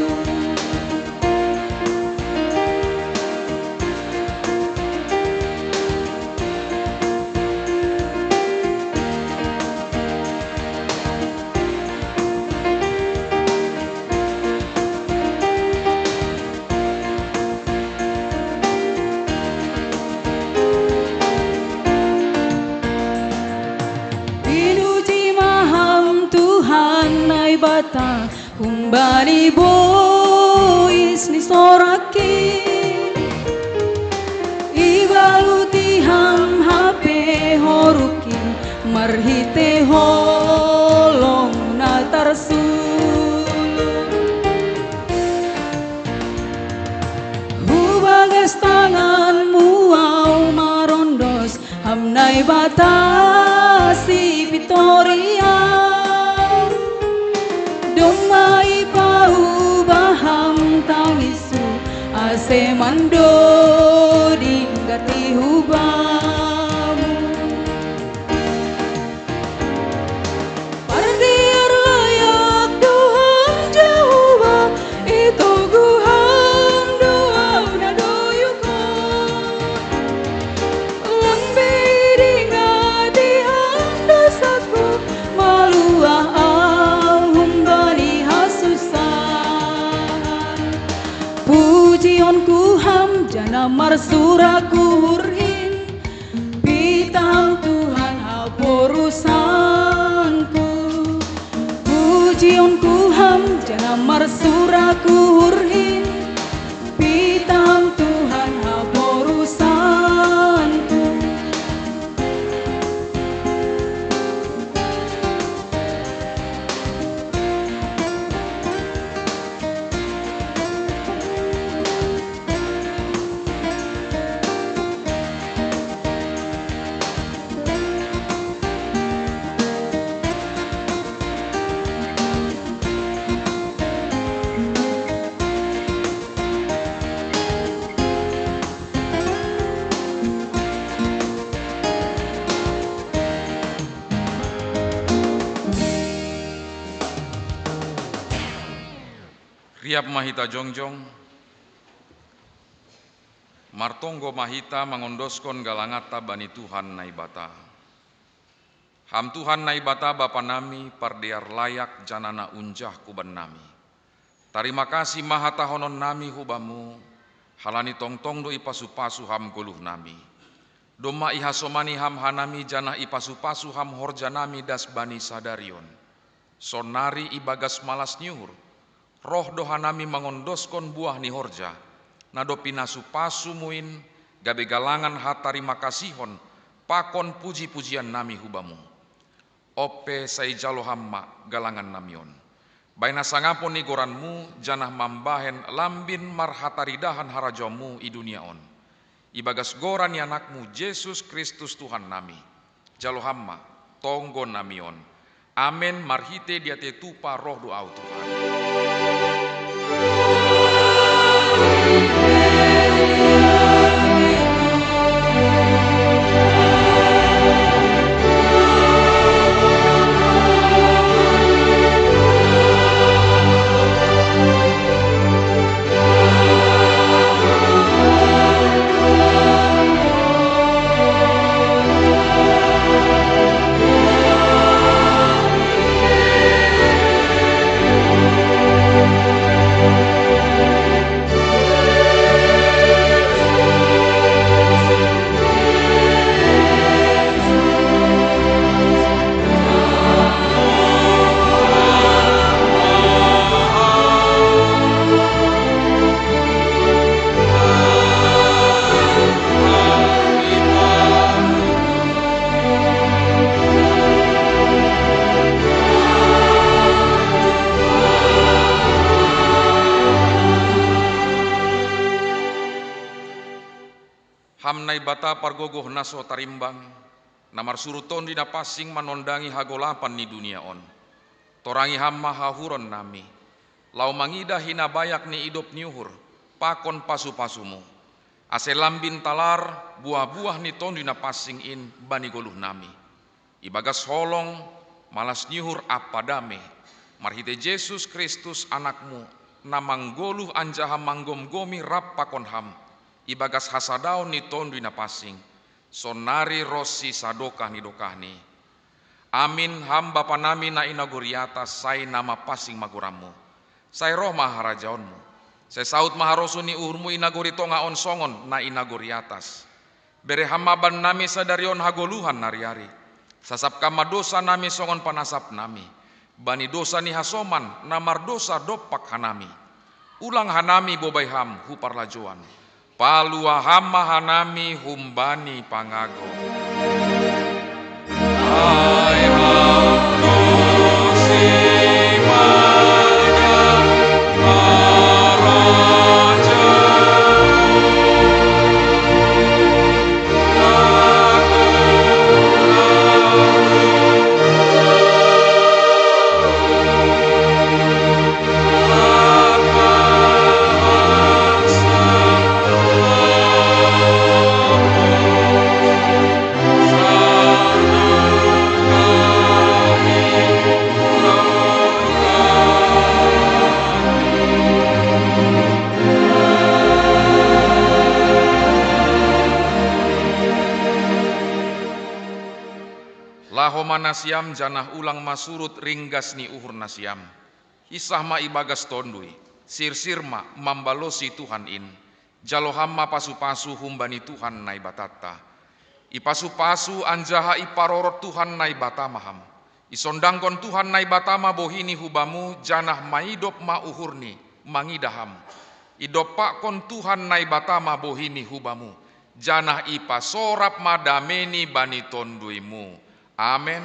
Speaker 4: bata umbani bois ni sorakin ibaluti ham hape horukin marhite holong na tarsu hubagas tanganmu au marondos ham nai batasi Victoria Domai pau baham tangisu ase mando dinggati hubam pujion ku ham jana marsuraku hurhin, pitang Tuhan haporusanku. Pujion ku ham jana marsuraku hurhin, pitang Tuhan haporusanku.
Speaker 3: Riap mahita jongjong, martonggo mahita mangondoskon galangata bani Tuhan naibata. Ham Tuhan naibata Bapa nami pardiar layak janana unjah kuban nami. Tarima kasih mahata honon nami hubamu, halani tongtong do ipasu-pasu ham goluh nami. Doma ihasomani ham hanami jana ipasu-pasu ham horja nami das bani sadarion. Sonari ibagas malas nyuhur, roh dohanami mangondoskon buah ni horja, nado pinasu pasu muin, gabe galangan hatari makasihon, pakon puji-pujian nami hubamu. Ope sai jalo hamma galangan namion. Baina sangapon ni goranmu, janah mambahen lambin marhataridahan harajomu i dunia on. Ibagas goran anakmu Yesus Kristus Tuhan nami. Jalo hamma, tonggo namion. Amen marhite diate tupa roh doa Tuhan. Hamnai bata pargogoh naso tarimbang, namar suruton dina pasing manondangi hagolapan ni dunia on. Torangi hamma hahuron nami, lau mangida hina bayak ni idop nyuhur, pakon pasu-pasumu. Ase lambin talar, buah-buah ni ton dina pasing in bani goluh nami. Ibagas holong, malas nyuhur apa dame, marhite Yesus Kristus anakmu, namang goluh anjaha manggom-gomi rap pakon ham. Ibagas hasadaon ni ton dina pasing, sonari rosi sadokah ni dokahni. Amin ham Bapa nami na inaguriata sai nama pasing maguramu. Sai roh maharajaonmu. Sai saut maharosu ni uhurmu inaguri tonga on songon na inaguriatas. Bere hamaban nami sadarion hagoluhan nari-ari. Sasap kama dosa nami songon panasap nami. Bani dosa ni hasoman namar dosa dopak hanami. Ulang hanami bobai ham huparlajoan. Palua hamma hanami humbani pangago. Hai Lahoma nasiam janah ulang masurut ringgas ni uhur nasiam. Hisah ma ibagas tondui. sir-sirma mambalosi Tuhan in, jalo hamma pasu-pasu humbani Tuhan nai batata. Ipasu-pasu anjaha iparorot Tuhan nai batamaham. Isondangkon Tuhan nai batama bohini hubamu, janah maidop ma uhurni mangidaham. Idopakon Tuhan nai batama bohini hubamu, janah ipa sorap madameni bani tonduimu. Amen.